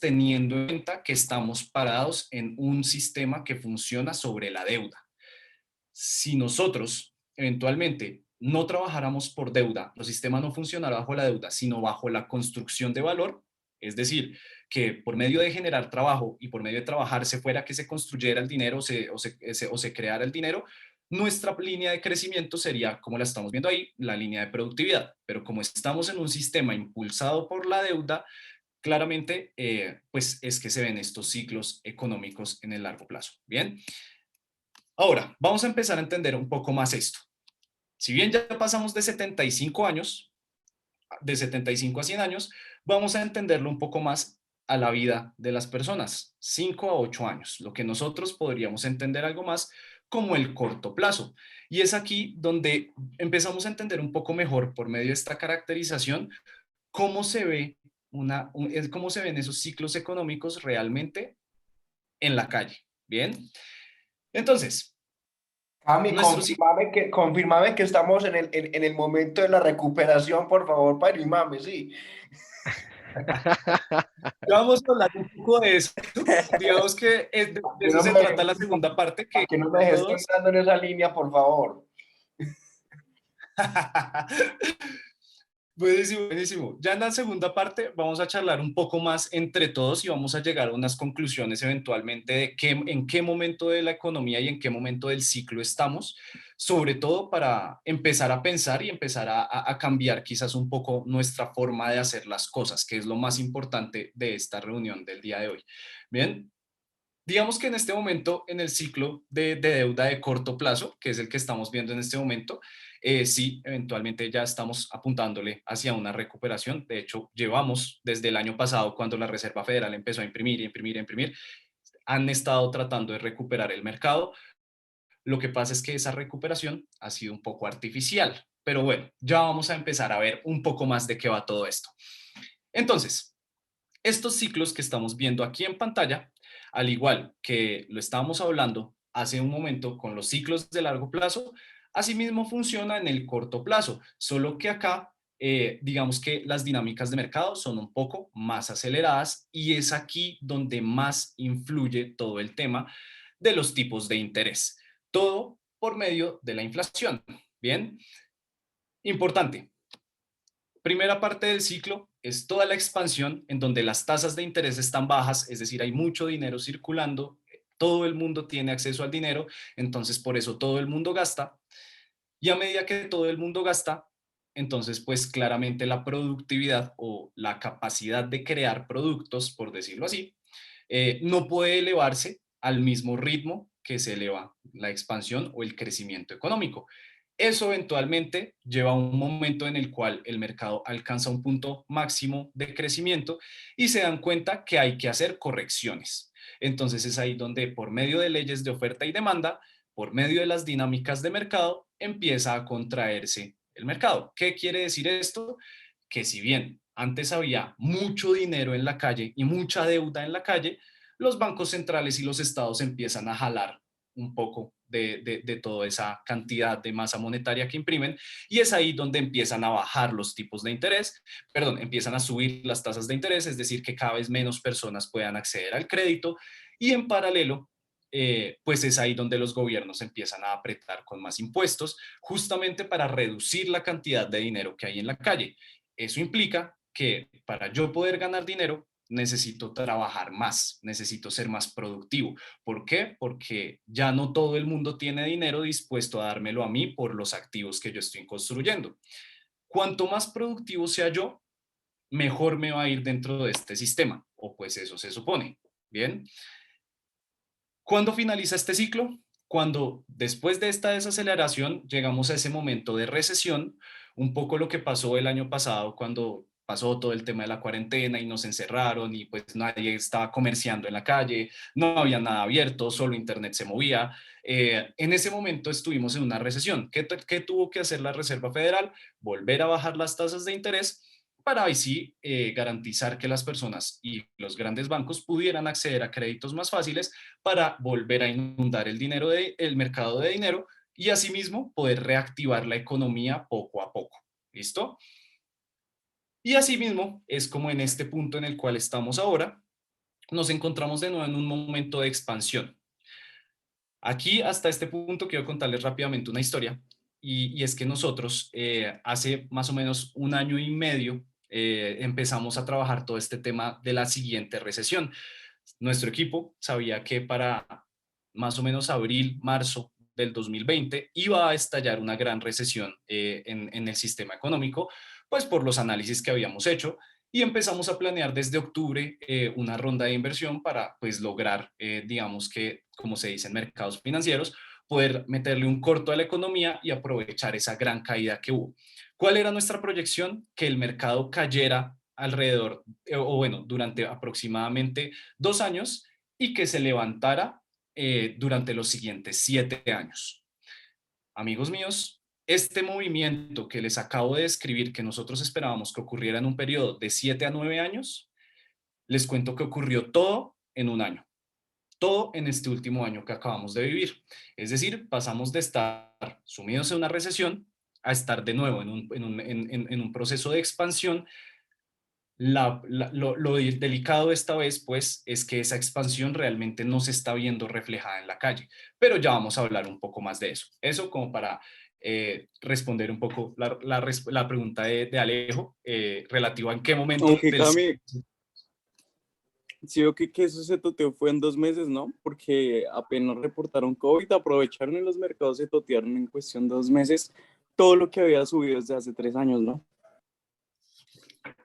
teniendo en cuenta que estamos parados en un sistema que funciona sobre la deuda. Si nosotros eventualmente no trabajáramos por deuda, el sistema no funcionará bajo la deuda, sino bajo la construcción de valor, es decir, que por medio de generar trabajo y por medio de trabajar se fuera que se construyera el dinero o se creara el dinero, nuestra línea de crecimiento sería, como la estamos viendo ahí, la línea de productividad. Pero como estamos en un sistema impulsado por la deuda, claramente, pues es que se ven estos ciclos económicos en el largo plazo. Bien, ahora vamos a empezar a entender un poco más esto. Si bien ya pasamos de 75 años, de 75 a 100 años, vamos a entenderlo un poco más a la vida de las personas, 5 a 8 años, lo que nosotros podríamos entender algo más como el corto plazo. Y es aquí donde empezamos a entender un poco mejor por medio de esta caracterización cómo se ve cómo se ven esos ciclos económicos realmente en la calle. Bien, entonces, Cami, nuestro ciclo, confirmame que estamos en el momento de la recuperación, por favor, para mame, sí. vamos a hablar un poco de eso. Digamos que de Que eso no se me, trata la segunda parte, que que no me dejes todos. pensando en esa línea, por favor. Buenísimo, buenísimo. Ya en la segunda parte vamos a charlar un poco más entre todos y vamos a llegar a unas conclusiones eventualmente de en qué momento de la economía y en qué momento del ciclo estamos, sobre todo para empezar a pensar y empezar a cambiar quizás un poco nuestra forma de hacer las cosas, que es lo más importante de esta reunión del día de hoy. Bien, digamos que en este momento, en el ciclo de deuda de corto plazo, que es el que estamos viendo en este momento, sí, eventualmente ya estamos apuntándole hacia una recuperación. De hecho, llevamos desde el año pasado, cuando la Reserva Federal empezó a imprimir, imprimir, imprimir, han estado tratando de recuperar el mercado. Lo que pasa es que esa recuperación ha sido un poco artificial. Pero bueno, ya vamos a empezar a ver un poco más de qué va todo esto. Entonces, estos ciclos que estamos viendo aquí en pantalla, al igual que lo estábamos hablando hace un momento con los ciclos de largo plazo, asimismo funciona en el corto plazo, solo que acá digamos que las dinámicas de mercado son un poco más aceleradas y es aquí donde más influye todo el tema de los tipos de interés. Todo por medio de la inflación. Bien, importante. Primera parte del ciclo es toda la expansión en donde las tasas de interés están bajas, es decir, hay mucho dinero circulando, todo el mundo tiene acceso al dinero, entonces por eso todo el mundo gasta. Y a medida que todo el mundo gasta, entonces pues claramente la productividad o la capacidad de crear productos, por decirlo así, no puede elevarse al mismo ritmo que se eleva la expansión o el crecimiento económico. Eso eventualmente lleva a un momento en el cual el mercado alcanza un punto máximo de crecimiento y se dan cuenta que hay que hacer correcciones. Entonces es ahí donde por medio de leyes de oferta y demanda, por medio de las dinámicas de mercado, empieza a contraerse el mercado. ¿Qué quiere decir esto? Que si bien antes había mucho dinero en la calle y mucha deuda en la calle, los bancos centrales y los estados empiezan a jalar un poco de toda esa cantidad de masa monetaria que imprimen y es ahí donde empiezan a bajar los tipos de interés, perdón, empiezan a subir las tasas de interés, es decir, que cada vez menos personas puedan acceder al crédito y en paralelo, pues es ahí donde los gobiernos empiezan a apretar con más impuestos justamente para reducir la cantidad de dinero que hay en la calle. Eso implica que para yo poder ganar dinero, necesito trabajar más, necesito ser más productivo. ¿Por qué? Porque ya no todo el mundo tiene dinero dispuesto a dármelo a mí por los activos que yo estoy construyendo. Cuanto más productivo sea yo, mejor me va a ir dentro de este sistema, o pues eso se supone. Bien. ¿Cuándo finaliza este ciclo? Cuando después de esta desaceleración llegamos a ese momento de recesión, un poco lo que pasó el año pasado cuando pasó todo el tema de la cuarentena y nos encerraron y pues nadie estaba comerciando en la calle, no había nada abierto, solo internet se movía. En ese momento estuvimos en una recesión. ¿Qué tuvo que hacer la Reserva Federal? Volver a bajar las tasas de interés para ahí sí garantizar que las personas y los grandes bancos pudieran acceder a créditos más fáciles para volver a inundar el mercado de dinero y asimismo poder reactivar la economía poco a poco. ¿Listo? Y asimismo es como en este punto en el cual estamos ahora, nos encontramos de nuevo en un momento de expansión. Aquí hasta este punto quiero contarles rápidamente una historia y es que nosotros hace más o menos un año y medio empezamos a trabajar todo este tema de la siguiente recesión. Nuestro equipo sabía que para más o menos abril, marzo del 2020 iba a estallar una gran recesión en el sistema económico, pues por los análisis que habíamos hecho y empezamos a planear desde octubre una ronda de inversión para pues lograr, digamos que, como se dice en mercados financieros, poder meterle un corto a la economía y aprovechar esa gran caída que hubo. ¿Cuál era nuestra proyección? Que el mercado cayera alrededor, o bueno, durante aproximadamente 2 años y que se levantara durante los siguientes 7 años. Amigos míos, este movimiento que les acabo de describir, que nosotros esperábamos que ocurriera en un periodo de 7 a 9 años, les cuento que ocurrió todo en un año. Todo en este último año que acabamos de vivir. Es decir, pasamos de estar sumidos en una recesión a estar de nuevo en un proceso de expansión. Lo delicado esta vez, pues, es que esa expansión realmente no se está viendo reflejada en la calle, pero ya vamos a hablar un poco más de eso. Eso como para responder un poco la pregunta de Alejo relativa a en qué momento Aunque del... Cami, sí veo que eso se toteó fue en 2 meses, ¿no? Porque apenas reportaron COVID, aprovecharon en los mercados, se totearon en cuestión de 2 meses todo lo que había subido desde hace 3 años, ¿no?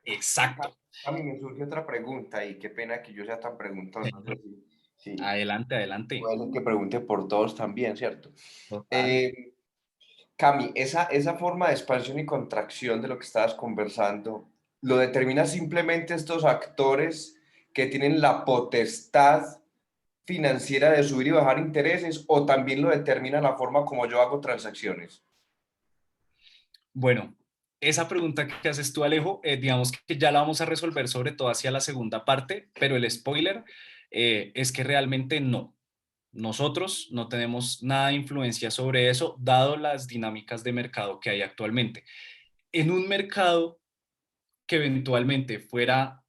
Exacto. A mí me surge otra pregunta y qué pena que yo sea tan preguntón. No sé si Adelante, adelante. puede ser que pregunte por todos también, ¿cierto? Total. Cami, esa forma de expansión y contracción de lo que estabas conversando, ¿lo determina simplemente estos actores que tienen la potestad financiera de subir y bajar intereses o también lo determina la forma como yo hago transacciones? Bueno, esa pregunta que haces tú, Alejo, digamos que ya la vamos a resolver sobre todo hacia la segunda parte, pero el spoiler es que realmente no. Nosotros no tenemos nada de influencia sobre eso, dado las dinámicas de mercado que hay actualmente. En un mercado que eventualmente fuera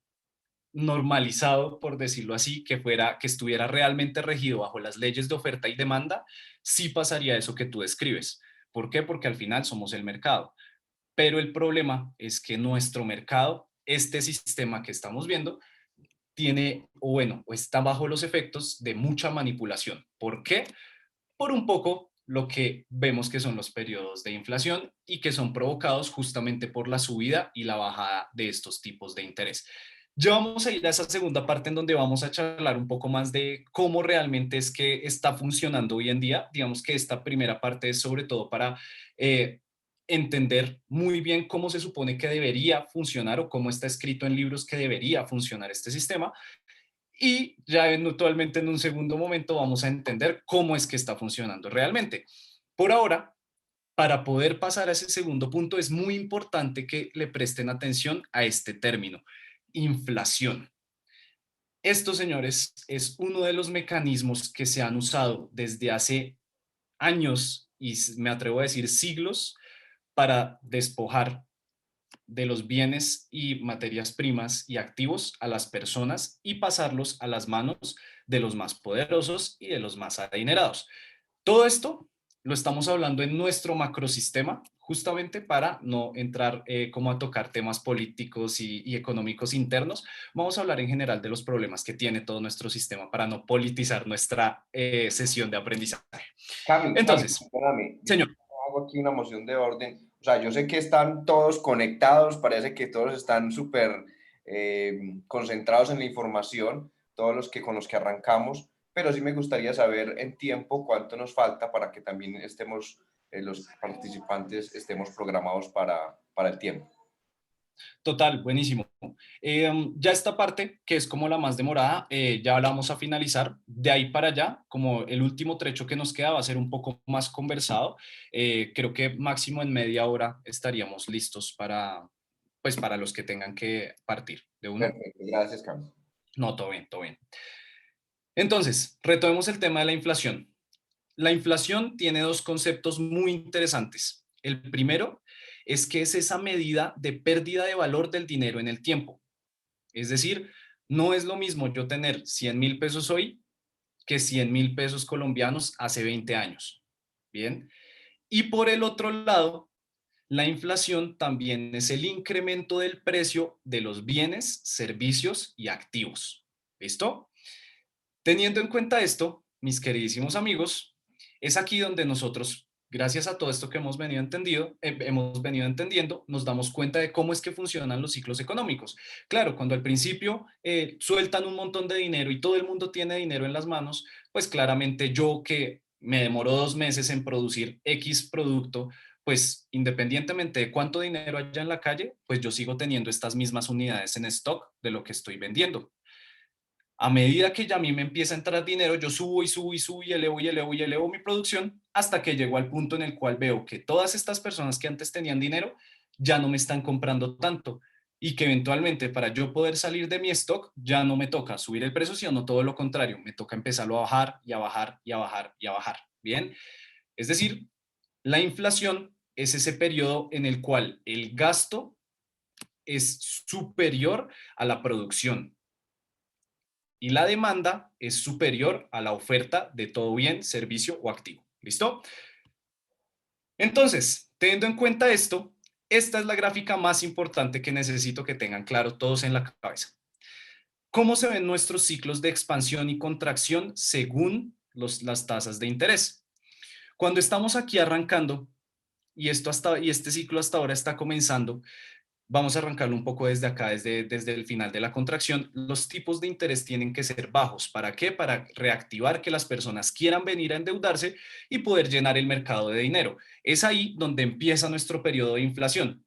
normalizado, por decirlo así, que estuviera realmente regido bajo las leyes de oferta y demanda, sí pasaría eso que tú describes. ¿Por qué? Porque al final somos el mercado. Pero el problema es que nuestro mercado, este sistema que estamos viendo, tiene, o bueno, o está bajo los efectos de mucha manipulación. ¿Por qué? Por un poco lo que vemos que son los periodos de inflación y que son provocados justamente por la subida y la bajada de estos tipos de interés. Ya vamos a ir a esa segunda parte en donde vamos a charlar un poco más de cómo realmente es que está funcionando hoy en día. Digamos que esta primera parte es sobre todo para entender muy bien cómo se supone que debería funcionar o cómo está escrito en libros que debería funcionar este sistema. Y ya eventualmente en un segundo momento vamos a entender cómo es que está funcionando realmente. Por ahora, para poder pasar a ese segundo punto, es muy importante que le presten atención a este término, inflación. Esto, señores, es uno de los mecanismos que se han usado desde hace años y me atrevo a decir siglos para despojar de los bienes y materias primas y activos a las personas y pasarlos a las manos de los más poderosos y de los más adinerados. Todo esto lo estamos hablando en nuestro macrosistema, justamente para no entrar como a tocar temas políticos y económicos internos. Vamos a hablar en general de los problemas que tiene todo nuestro sistema para no politizar nuestra sesión de aprendizaje. Cami, Entonces, perdóname, yo señor. hago aquí una moción de orden. O sea, yo sé que están todos conectados, parece que todos están súper concentrados en la información, todos los que con los que arrancamos, pero sí me gustaría saber en tiempo cuánto nos falta para que también estemos, los participantes estemos programados para el tiempo. Total, buenísimo. Ya esta parte, que es como la más demorada, ya la vamos a finalizar. De ahí para allá, como el último trecho que nos queda va a ser un poco más conversado. Creo que máximo en media hora estaríamos listos para, pues, para los que tengan que partir de una. Perfecto, gracias, Cami. No, todo bien, todo bien. Entonces, retomemos el tema de la inflación. La inflación tiene dos conceptos muy interesantes. El primero es que es esa medida de pérdida de valor del dinero en el tiempo. Es decir, no es lo mismo yo tener 100.000 pesos hoy que 100.000 pesos colombianos hace 20 años. Bien. Y por el otro lado, la inflación también es el incremento del precio de los bienes, servicios y activos. ¿Listo? Teniendo en cuenta esto, mis queridísimos amigos, es aquí donde nosotros, gracias a todo esto que hemos venido entendiendo, nos damos cuenta de cómo es que funcionan los ciclos económicos. Claro, cuando al principio sueltan un montón de dinero y todo el mundo tiene dinero en las manos, pues claramente yo que me demoro 2 meses en producir X producto, pues independientemente de cuánto dinero haya en la calle, pues yo sigo teniendo estas mismas unidades en stock de lo que estoy vendiendo. A medida que ya a mí me empieza a entrar dinero, yo subo y subo y subo y elevo y elevo y elevo mi producción hasta que llego al punto en el cual veo que todas estas personas que antes tenían dinero ya no me están comprando tanto y que eventualmente para yo poder salir de mi stock ya no me toca subir el precio, sino todo lo contrario, me toca empezarlo a bajar y a bajar y a bajar y a bajar. Bien, es decir, la inflación es ese periodo en el cual el gasto es superior a la producción y la demanda es superior a la oferta de todo bien, servicio o activo. ¿Listo? Entonces, teniendo en cuenta esto, esta es la gráfica más importante que necesito que tengan claro todos en la cabeza. ¿Cómo se ven nuestros ciclos de expansión y contracción según las tasas de interés? Cuando estamos aquí arrancando, y este ciclo hasta ahora está comenzando, vamos a arrancarlo un poco desde acá, desde el final de la contracción. Los tipos de interés tienen que ser bajos. ¿Para qué? Para reactivar que las personas quieran venir a endeudarse y poder llenar el mercado de dinero. Es ahí donde empieza nuestro periodo de inflación.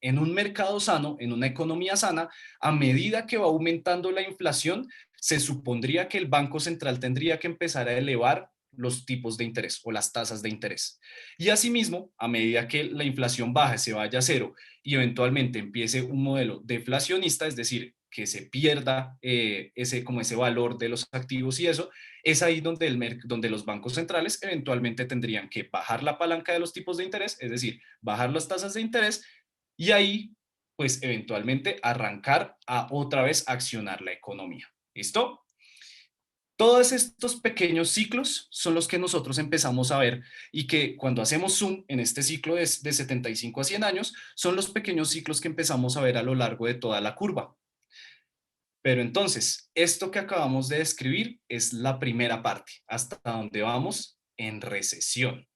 En un mercado sano, en una economía sana, a medida que va aumentando la inflación, se supondría que el Banco Central tendría que empezar a elevar los tipos de interés o las tasas de interés. Y asimismo, a medida que la inflación baja, se vaya a cero y eventualmente empiece un modelo deflacionista, es decir, que se pierda como ese valor de los activos y eso, es ahí donde los bancos centrales eventualmente tendrían que bajar la palanca de los tipos de interés, es decir, bajar las tasas de interés y ahí, pues eventualmente arrancar a otra vez accionar la economía. ¿Listo? Todos estos pequeños ciclos son los que nosotros empezamos a ver y que cuando hacemos zoom en este ciclo de 75 a 100 años, son los pequeños ciclos que empezamos a ver a lo largo de toda la curva. Pero entonces, esto que acabamos de describir es la primera parte, hasta donde vamos en recesión.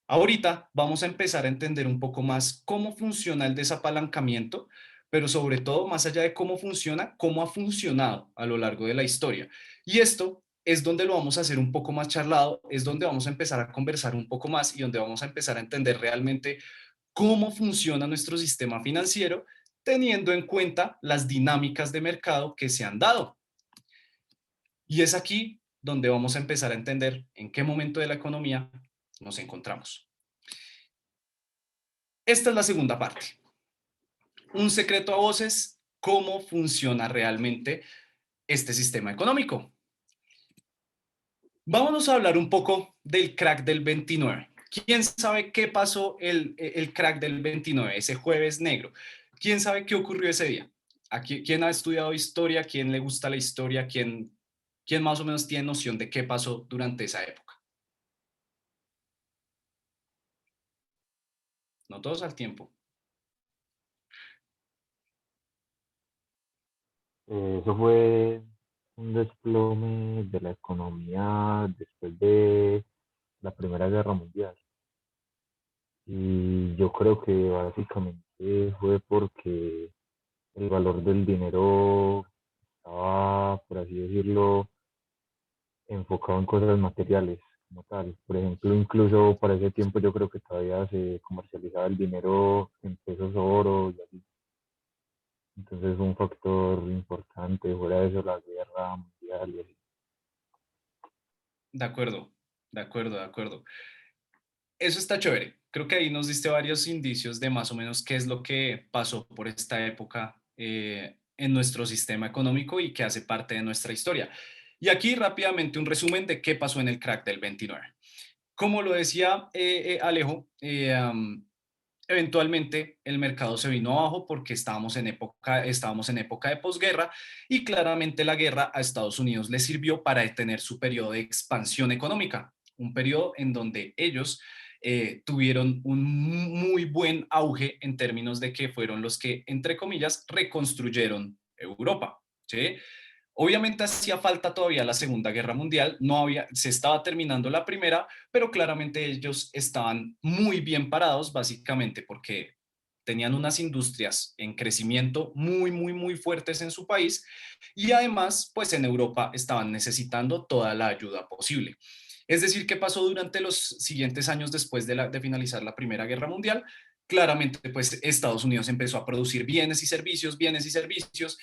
Ahorita vamos a empezar a entender un poco más cómo funciona el desapalancamiento, pero sobre todo, más allá de cómo funciona, cómo ha funcionado a lo largo de la historia. Y esto es donde lo vamos a hacer un poco más charlado, es donde vamos a empezar a conversar un poco más y donde vamos a empezar a entender realmente cómo funciona nuestro sistema financiero, teniendo en cuenta las dinámicas de mercado que se han dado. Y es aquí donde vamos a empezar a entender en qué momento de la economía nos encontramos. Esta es la segunda parte. Un secreto a voces, cómo funciona realmente este sistema económico. Vámonos a hablar un poco del crack del 29. ¿Quién sabe qué pasó el crack del 29, ese jueves negro? ¿Quién sabe qué ocurrió ese día? ¿Quién ha estudiado historia? ¿Quién le gusta la historia? ¿Quién más o menos tiene noción de qué pasó durante esa época? no todos al tiempo. Eso fue un desplome de la economía después de la Primera Guerra Mundial. Y yo creo que básicamente fue porque el valor del dinero estaba, por así decirlo, enfocado en cosas materiales como tal. Por ejemplo, incluso para ese tiempo yo creo que todavía se comercializaba el dinero en pesos oro y así. Entonces fue un factor importante, fuera de eso la guerra mundial y así. De acuerdo, de acuerdo, de acuerdo. Eso está chévere. Creo que ahí nos diste varios indicios de más o menos qué es lo que pasó por esta época en nuestro sistema económico y que hace parte de nuestra historia. Y aquí rápidamente un resumen de qué pasó en el crack del 29. Como lo decía Alejo, eventualmente el mercado se vino abajo porque estábamos en época de posguerra y claramente la guerra a Estados Unidos le sirvió para detener su periodo de expansión económica, un periodo en donde ellos tuvieron un muy buen auge en términos de que fueron los que, entre comillas, reconstruyeron Europa. ¿Sí? Obviamente hacía falta todavía la Segunda Guerra Mundial, se estaba terminando la primera, pero claramente ellos estaban muy bien parados, básicamente porque tenían unas industrias en crecimiento muy fuertes en su país y además, pues en Europa estaban necesitando toda la ayuda posible. Es decir, ¿qué pasó durante los siguientes años después de finalizar la Primera Guerra Mundial? Claramente, pues Estados Unidos empezó a producir bienes y servicios.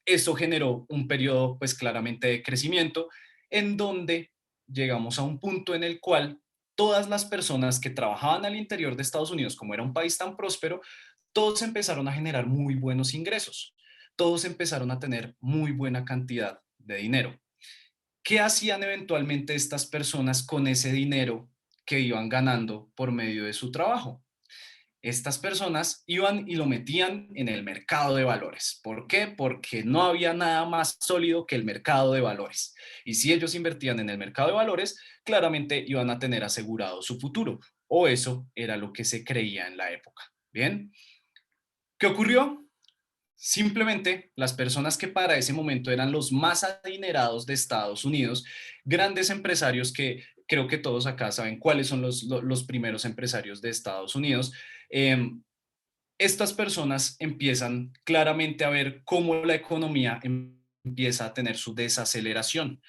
Eso generó un periodo, pues claramente de crecimiento, en donde llegamos a un punto en el cual todas las personas que trabajaban al interior de Estados Unidos, como era un país tan próspero, todos empezaron a generar muy buenos ingresos, todos empezaron a tener muy buena cantidad de dinero. ¿Qué hacían eventualmente estas personas con ese dinero que iban ganando por medio de su trabajo? Estas personas iban y lo metían en el mercado de valores. ¿Por qué? Porque no había nada más sólido que el mercado de valores. Y si ellos invertían en el mercado de valores, claramente iban a tener asegurado su futuro. O eso era lo que se creía en la época. Bien, ¿qué ocurrió? Simplemente las personas que para ese momento eran los más adinerados de Estados Unidos, grandes empresarios que creo que todos acá saben cuáles son los primeros empresarios de Estados Unidos, eh, estas personas empiezan claramente a ver cómo la economía empieza a tener su desaceleración.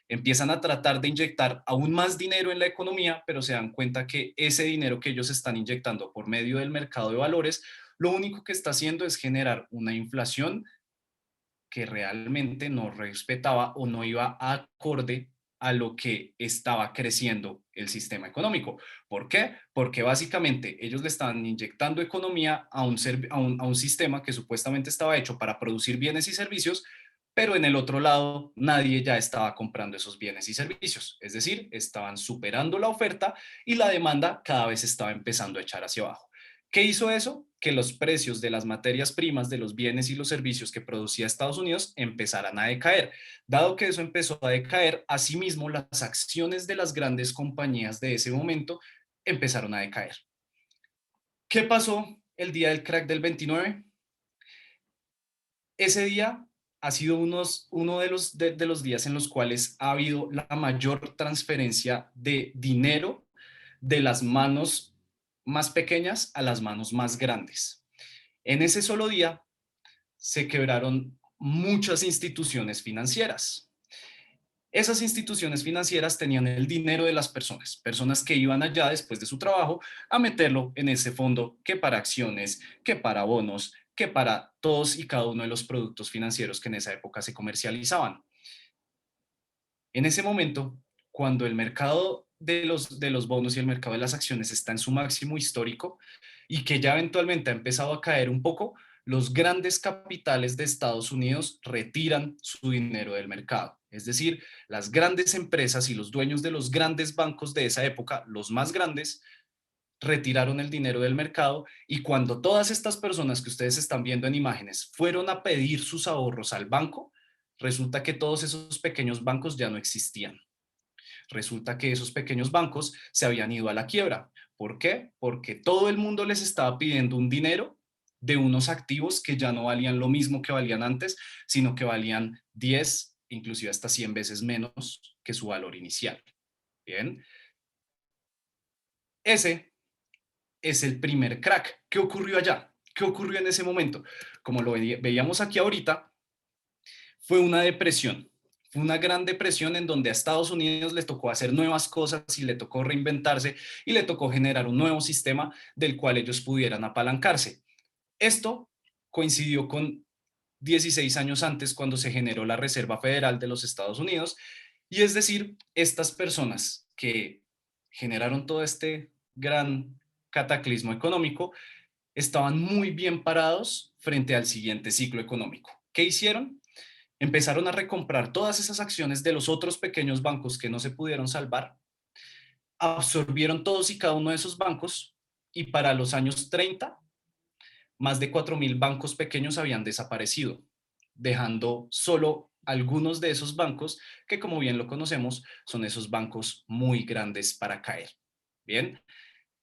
Empiezan a tratar de inyectar aún más dinero en la economía, pero se dan cuenta que ese dinero que ellos están inyectando por medio del mercado de valores, lo único que está haciendo es generar una inflación que realmente no respetaba o no iba acorde a lo que estaba creciendo el sistema económico. ¿Por qué? Porque básicamente ellos le estaban inyectando economía a un sistema que supuestamente estaba hecho para producir bienes y servicios, pero en el otro lado nadie ya estaba comprando esos bienes y servicios. Es decir, estaban superando la oferta y la demanda cada vez estaba empezando a echar hacia abajo. ¿Qué hizo eso? Que los precios de las materias primas, de los bienes y los servicios que producía Estados Unidos empezaran a decaer. Dado que eso empezó a decaer, asimismo las acciones de las grandes compañías de ese momento empezaron a decaer. ¿Qué pasó el día del crack del 29? Ese día ha sido uno de los días en los cuales ha habido la mayor transferencia de dinero de las manos más pequeñas a las manos más grandes. En ese solo día se quebraron muchas instituciones financieras. Esas instituciones financieras tenían el dinero de las personas que iban allá después de su trabajo a meterlo en ese fondo, que para acciones, que para bonos, que para todos y cada uno de los productos financieros que en esa época se comercializaban. En ese momento, cuando el mercado de los bonos y el mercado de las acciones está en su máximo histórico y que ya eventualmente ha empezado a caer un poco, los grandes capitales de Estados Unidos retiran su dinero del mercado. Es decir, las grandes empresas y los dueños de los grandes bancos de esa época, los más grandes, retiraron el dinero del mercado y cuando todas estas personas que ustedes están viendo en imágenes fueron a pedir sus ahorros al banco, resulta que todos esos pequeños bancos ya no existían. Resulta que esos pequeños bancos se habían ido a la quiebra. ¿Por qué? Porque todo el mundo les estaba pidiendo un dinero de unos activos que ya no valían lo mismo que valían antes, sino que valían 10, inclusive hasta 100 veces menos que su valor inicial. Bien, ese es el primer crack. ¿Qué ocurrió allá? ¿Qué ocurrió en ese momento? Como lo veíamos aquí ahorita, fue una depresión. Fue una gran depresión en donde a Estados Unidos le tocó hacer nuevas cosas y le tocó reinventarse y le tocó generar un nuevo sistema del cual ellos pudieran apalancarse. Esto coincidió con 16 años antes cuando se generó la Reserva Federal de los Estados Unidos y es decir, estas personas que generaron todo este gran cataclismo económico estaban muy bien parados frente al siguiente ciclo económico. ¿Qué hicieron? Empezaron a recomprar todas esas acciones de los otros pequeños bancos que no se pudieron salvar, absorbieron todos y cada uno de esos bancos y para los años 30, más de 4.000 bancos pequeños habían desaparecido, dejando solo algunos de esos bancos que, como bien lo conocemos, son esos bancos muy grandes para caer. Bien,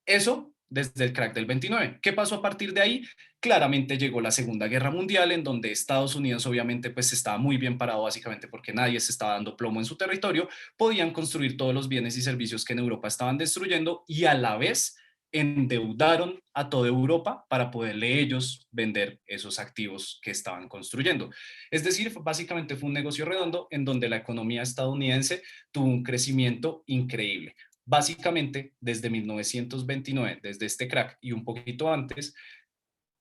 eso desde el crack del 29. ¿Qué pasó a partir de ahí? Claramente llegó la Segunda Guerra Mundial, en donde Estados Unidos obviamente pues estaba muy bien parado básicamente porque nadie se estaba dando plomo en su territorio, podían construir todos los bienes y servicios que en Europa estaban destruyendo y a la vez endeudaron a toda Europa para poderle ellos vender esos activos que estaban construyendo. Es decir, básicamente fue un negocio redondo en donde la economía estadounidense tuvo un crecimiento increíble. Básicamente, desde 1929, desde este crack y un poquito antes,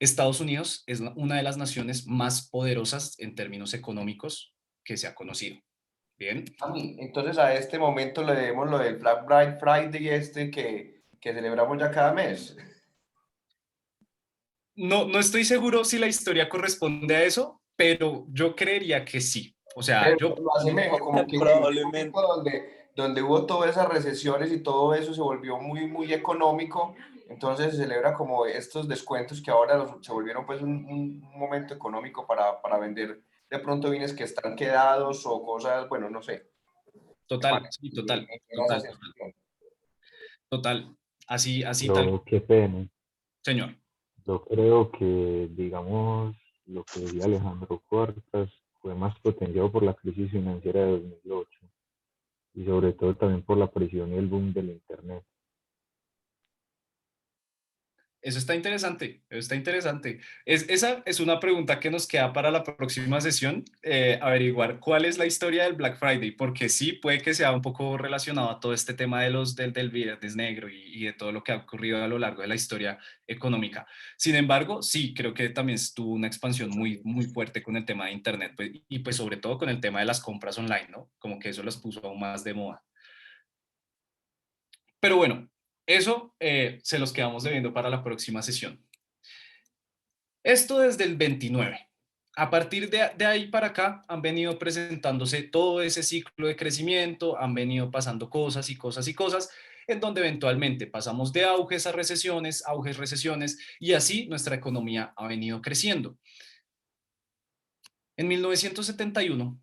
Estados Unidos es una de las naciones más poderosas en términos económicos que se ha conocido. Bien. Entonces a este momento le debemos lo del Black Friday que celebramos ya cada mes. No estoy seguro si la historia corresponde a eso, pero yo creería que sí. O sea, Pero yo... lo asemejo, como que en el Probablemente. momento donde hubo todas esas recesiones y todo eso se volvió muy, muy económico, entonces se celebra como estos descuentos que ahora se volvieron pues un momento económico para vender de pronto bienes que están quedados o cosas, bueno, no sé. Total, sí, total, Me da esa total, total, sensación. total. Así tal, Pero qué pena. señor. Yo creo que, digamos, lo que decía Alejandro Cuartas fue más potenciado por la crisis financiera de 2008 y sobre todo también por la presión y el boom del Internet. Eso está interesante, eso está interesante. Esa es una pregunta que nos queda para la próxima sesión, averiguar cuál es la historia del Black Friday, porque sí, puede que sea un poco relacionado a todo este tema de del Viernes Negro y de todo lo que ha ocurrido a lo largo de la historia económica. Sin embargo, sí, creo que también tuvo una expansión muy, muy fuerte con el tema de Internet pues, y pues sobre todo con el tema de las compras online, ¿no? Como que eso las puso aún más de moda. Pero bueno, eso se los quedamos debiendo para la próxima sesión. Esto desde el 29. A partir de ahí para acá han venido presentándose todo ese ciclo de crecimiento, han venido pasando cosas y cosas y cosas, en donde eventualmente pasamos de auges a recesiones, auges, recesiones, y así nuestra economía ha venido creciendo. En 1971,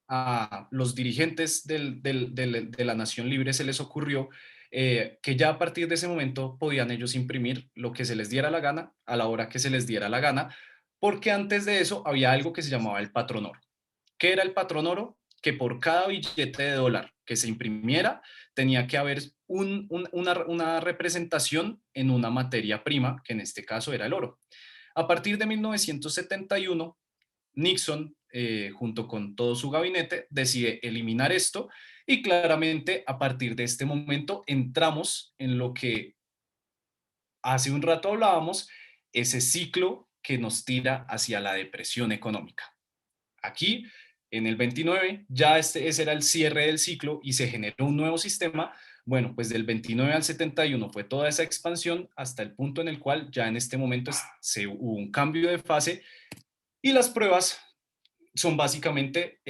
a los dirigentes de la Nación Libre se les ocurrió que ya a partir de ese momento podían ellos imprimir lo que se les diera la gana, a la hora que se les diera la gana, porque antes de eso había algo que se llamaba el patrón oro. ¿Qué era el patrón oro? Que por cada billete de dólar que se imprimiera tenía que haber una representación en una materia prima, que en este caso era el oro. A partir de 1971, Nixon, junto con todo su gabinete, decide eliminar esto y claramente a partir de este momento entramos en lo que hace un rato hablábamos, ese ciclo que nos tira hacia la depresión económica. Aquí, en el 29, ya ese era el cierre del ciclo y se generó un nuevo sistema. Bueno, pues del 29 al 71 fue toda esa expansión hasta el punto en el cual ya en este momento hubo un cambio de fase y las pruebas son básicamente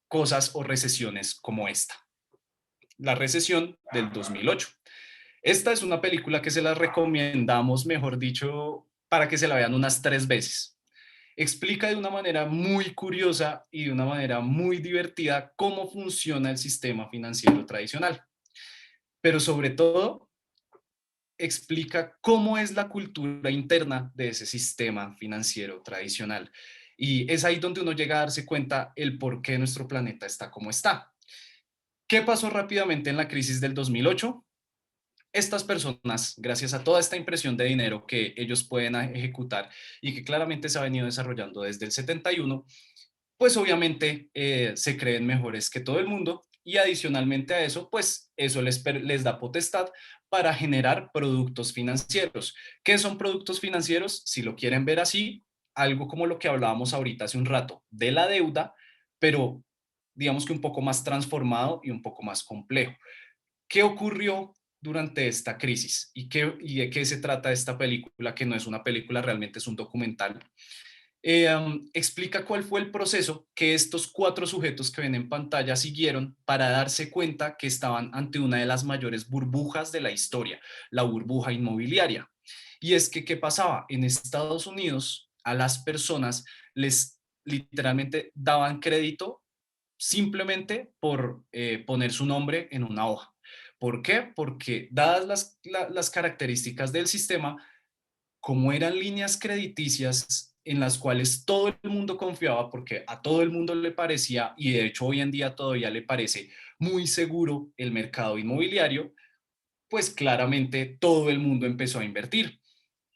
cosas o recesiones como esta. La recesión del 2008. Esta es una película que se la recomendamos, mejor dicho, para que se la vean unas 3 veces. Explica de una manera muy curiosa y de una manera muy divertida cómo funciona el sistema financiero tradicional. pero sobre todo explica cómo es la cultura interna de ese sistema financiero tradicional. Y es ahí donde uno llega a darse cuenta el por qué nuestro planeta está como está. ¿Qué pasó rápidamente en la crisis del 2008? Estas personas, gracias a toda esta impresión de dinero que ellos pueden ejecutar y que claramente se ha venido desarrollando desde el 71, pues obviamente se creen mejores que todo el mundo y adicionalmente a eso, pues eso les da potestad para generar productos financieros. ¿Qué son productos financieros? Si lo quieren ver así, algo como lo que hablábamos ahorita hace un rato, de la deuda, pero digamos que un poco más transformado y un poco más complejo. ¿Qué ocurrió durante esta crisis? ¿Y de qué se trata esta película? Que no es una película, realmente es un documental. Explica cuál fue el proceso que estos 4 sujetos que ven en pantalla siguieron para darse cuenta que estaban ante una de las mayores burbujas de la historia, la burbuja inmobiliaria. Y es que, ¿qué pasaba? En Estados Unidos a las personas les literalmente daban crédito simplemente por poner su nombre en una hoja. ¿Por qué? Porque dadas las características del sistema, como eran líneas crediticias en las cuales todo el mundo confiaba, porque a todo el mundo le parecía, y de hecho hoy en día todavía le parece muy seguro el mercado inmobiliario, pues claramente todo el mundo empezó a invertir.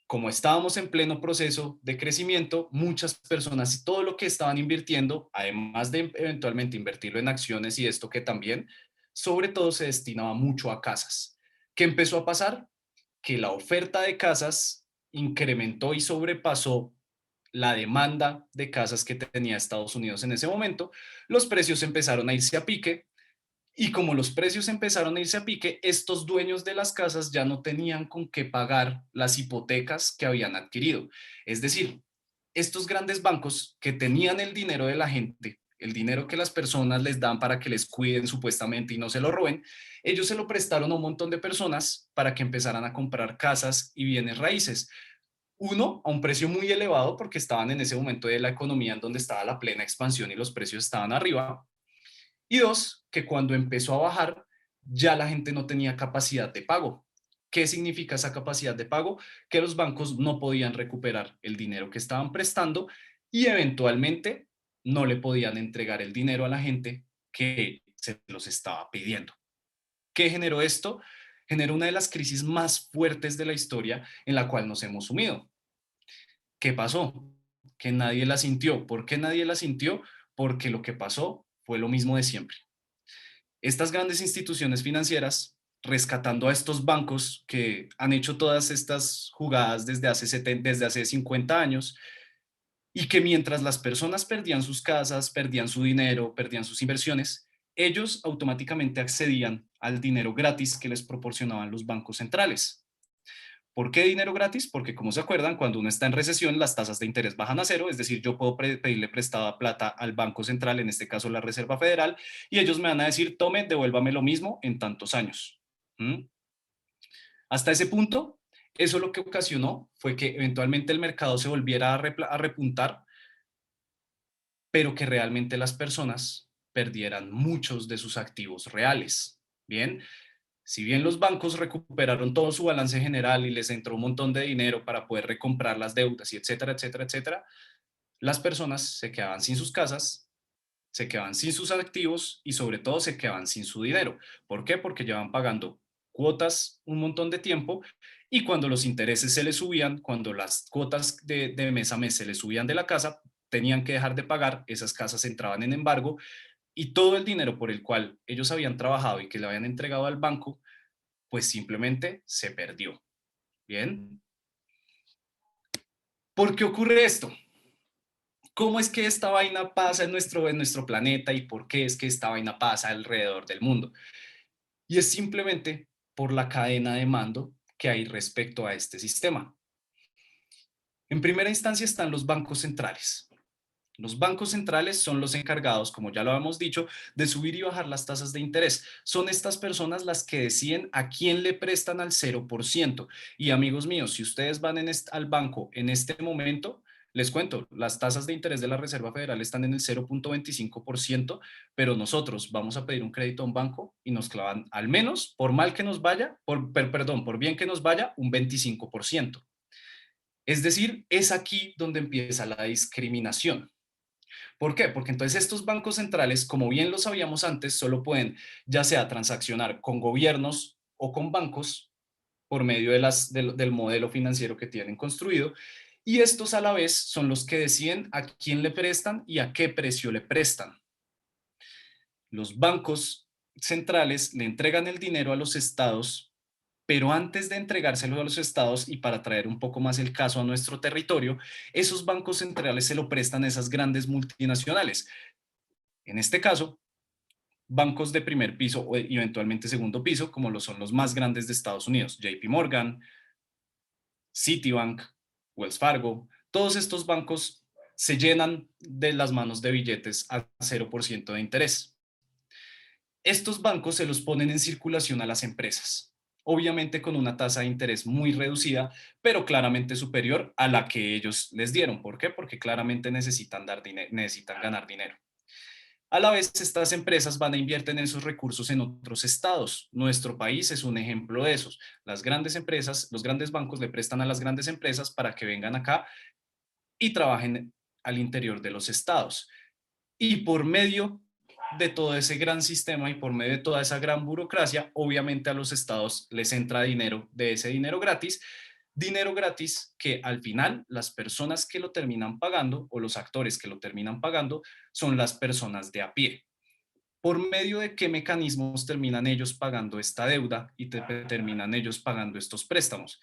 Como estábamos en pleno proceso de crecimiento, muchas personas y todo lo que estaban invirtiendo, además de eventualmente invertirlo en acciones y esto que también, sobre todo se destinaba mucho a casas. ¿Qué empezó a pasar? Que la oferta de casas incrementó y sobrepasó la demanda de casas que tenía Estados Unidos en ese momento. Los precios empezaron a irse a pique y como los precios empezaron a irse a pique, estos dueños de las casas ya no tenían con qué pagar las hipotecas que habían adquirido. Es decir, estos grandes bancos que tenían el dinero de la gente, el dinero que las personas les dan para que les cuiden supuestamente y no se lo roben, ellos se lo prestaron a un montón de personas para que empezaran a comprar casas y bienes raíces. Uno, a un precio muy elevado porque estaban en ese momento de la economía en donde estaba la plena expansión y los precios estaban arriba. Y dos, que cuando empezó a bajar, ya la gente no tenía capacidad de pago. ¿Qué significa esa capacidad de pago? Que los bancos no podían recuperar el dinero que estaban prestando y eventualmente no le podían entregar el dinero a la gente que se los estaba pidiendo. ¿Qué generó esto? Generó una de las crisis más fuertes de la historia en la cual nos hemos sumido. ¿Qué pasó? Que nadie la sintió. ¿Por qué nadie la sintió? Porque lo que pasó fue lo mismo de siempre. Estas grandes instituciones financieras, rescatando a estos bancos que han hecho todas estas jugadas desde hace 50 años, y que mientras las personas perdían sus casas, perdían su dinero, perdían sus inversiones, ellos automáticamente accedían al dinero gratis que les proporcionaban los bancos centrales. ¿Por qué dinero gratis? Porque como se acuerdan, cuando uno está en recesión, las tasas de interés bajan a cero, es decir, yo puedo pedirle prestada plata al Banco Central, en este caso la Reserva Federal, y ellos me van a decir, tome, devuélvame lo mismo en tantos años. ¿Mm? Hasta ese punto, eso lo que ocasionó fue que eventualmente el mercado se volviera a repuntar, pero que realmente las personas perdieran muchos de sus activos reales. Bien, si bien los bancos recuperaron todo su balance general y les entró un montón de dinero para poder recomprar las deudas y etcétera, etcétera, etcétera, las personas se quedaban sin sus casas, se quedaban sin sus activos y sobre todo se quedaban sin su dinero. ¿Por qué? Porque llevan pagando cuotas un montón de tiempo y cuando los intereses se les subían, cuando las cuotas de mes a mes se les subían de la casa, tenían que dejar de pagar, esas casas entraban en embargo y todo el dinero por el cual ellos habían trabajado y que le habían entregado al banco pues simplemente se perdió. Bien. ¿Por qué ocurre esto? ¿Cómo es que esta vaina pasa en nuestro planeta y por qué es que esta vaina pasa alrededor del mundo? Y es simplemente por la cadena de mando que hay respecto a este sistema. En primera instancia están los bancos centrales. Los bancos centrales son los encargados, como ya lo hemos dicho, de subir y bajar las tasas de interés. Son estas personas las que deciden a quién le prestan al 0%. Y amigos míos, si ustedes van al banco en este momento, Les cuento, las tasas de interés de la Reserva Federal están en el 0.25%, pero nosotros vamos a pedir un crédito a un banco y nos clavan al menos, por mal que nos vaya, por bien que nos vaya, un 25%. Es decir, es aquí donde empieza la discriminación. ¿Por qué? Porque entonces estos bancos centrales, como bien lo sabíamos antes, solo pueden ya sea transaccionar con gobiernos o con bancos por medio del modelo financiero que tienen construido, y estos a la vez son los que deciden a quién le prestan y a qué precio le prestan. Los bancos centrales le entregan el dinero a los estados, pero antes de entregárselo a los estados, y para traer un poco más el caso a nuestro territorio, esos bancos centrales se lo prestan a esas grandes multinacionales. En este caso, bancos de primer piso o eventualmente segundo piso, como lo son los más grandes de Estados Unidos, JP Morgan, Citibank, Wells Fargo, todos estos bancos se llenan de las manos de billetes a 0% de interés. Estos bancos se los ponen en circulación a las empresas, obviamente con una tasa de interés muy reducida, pero claramente superior a la que ellos les dieron. ¿Por qué? Porque claramente necesitan ganar dinero. A la vez, estas empresas van a invertir esos recursos en otros estados. Nuestro país es un ejemplo de esos. Las grandes empresas, los grandes bancos le prestan a las grandes empresas para que vengan acá y trabajen al interior de los estados. Y por medio de todo ese gran sistema y por medio de toda esa gran burocracia, obviamente a los estados les entra dinero de ese dinero gratis que al final las personas que lo terminan pagando o los actores que lo terminan pagando son las personas de a pie. ¿Por medio de qué mecanismos terminan ellos pagando esta deuda y terminan ellos pagando estos préstamos?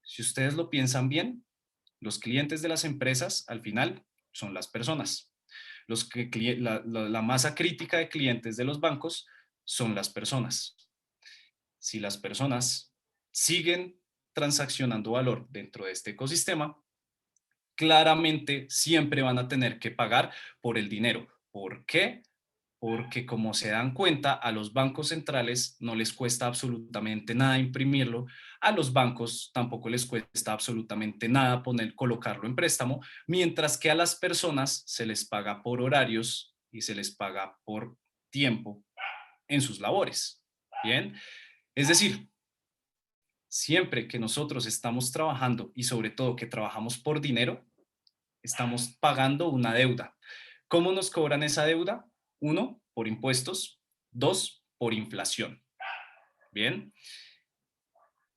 Si ustedes lo piensan bien, los clientes de las empresas al final son las personas. La masa crítica de clientes de los bancos son las personas. Si las personas siguen transaccionando valor dentro de este ecosistema, claramente siempre van a tener que pagar por el dinero. ¿Por qué? Porque como se dan cuenta, a los bancos centrales no les cuesta absolutamente nada imprimirlo, a los bancos tampoco les cuesta absolutamente nada colocarlo en préstamo, mientras que a las personas se les paga por horarios y se les paga por tiempo en sus labores. Bien, es decir, siempre que nosotros estamos trabajando y sobre todo que trabajamos por dinero, estamos pagando una deuda. ¿Cómo nos cobran esa deuda? 1, por impuestos. 2, por inflación. Bien.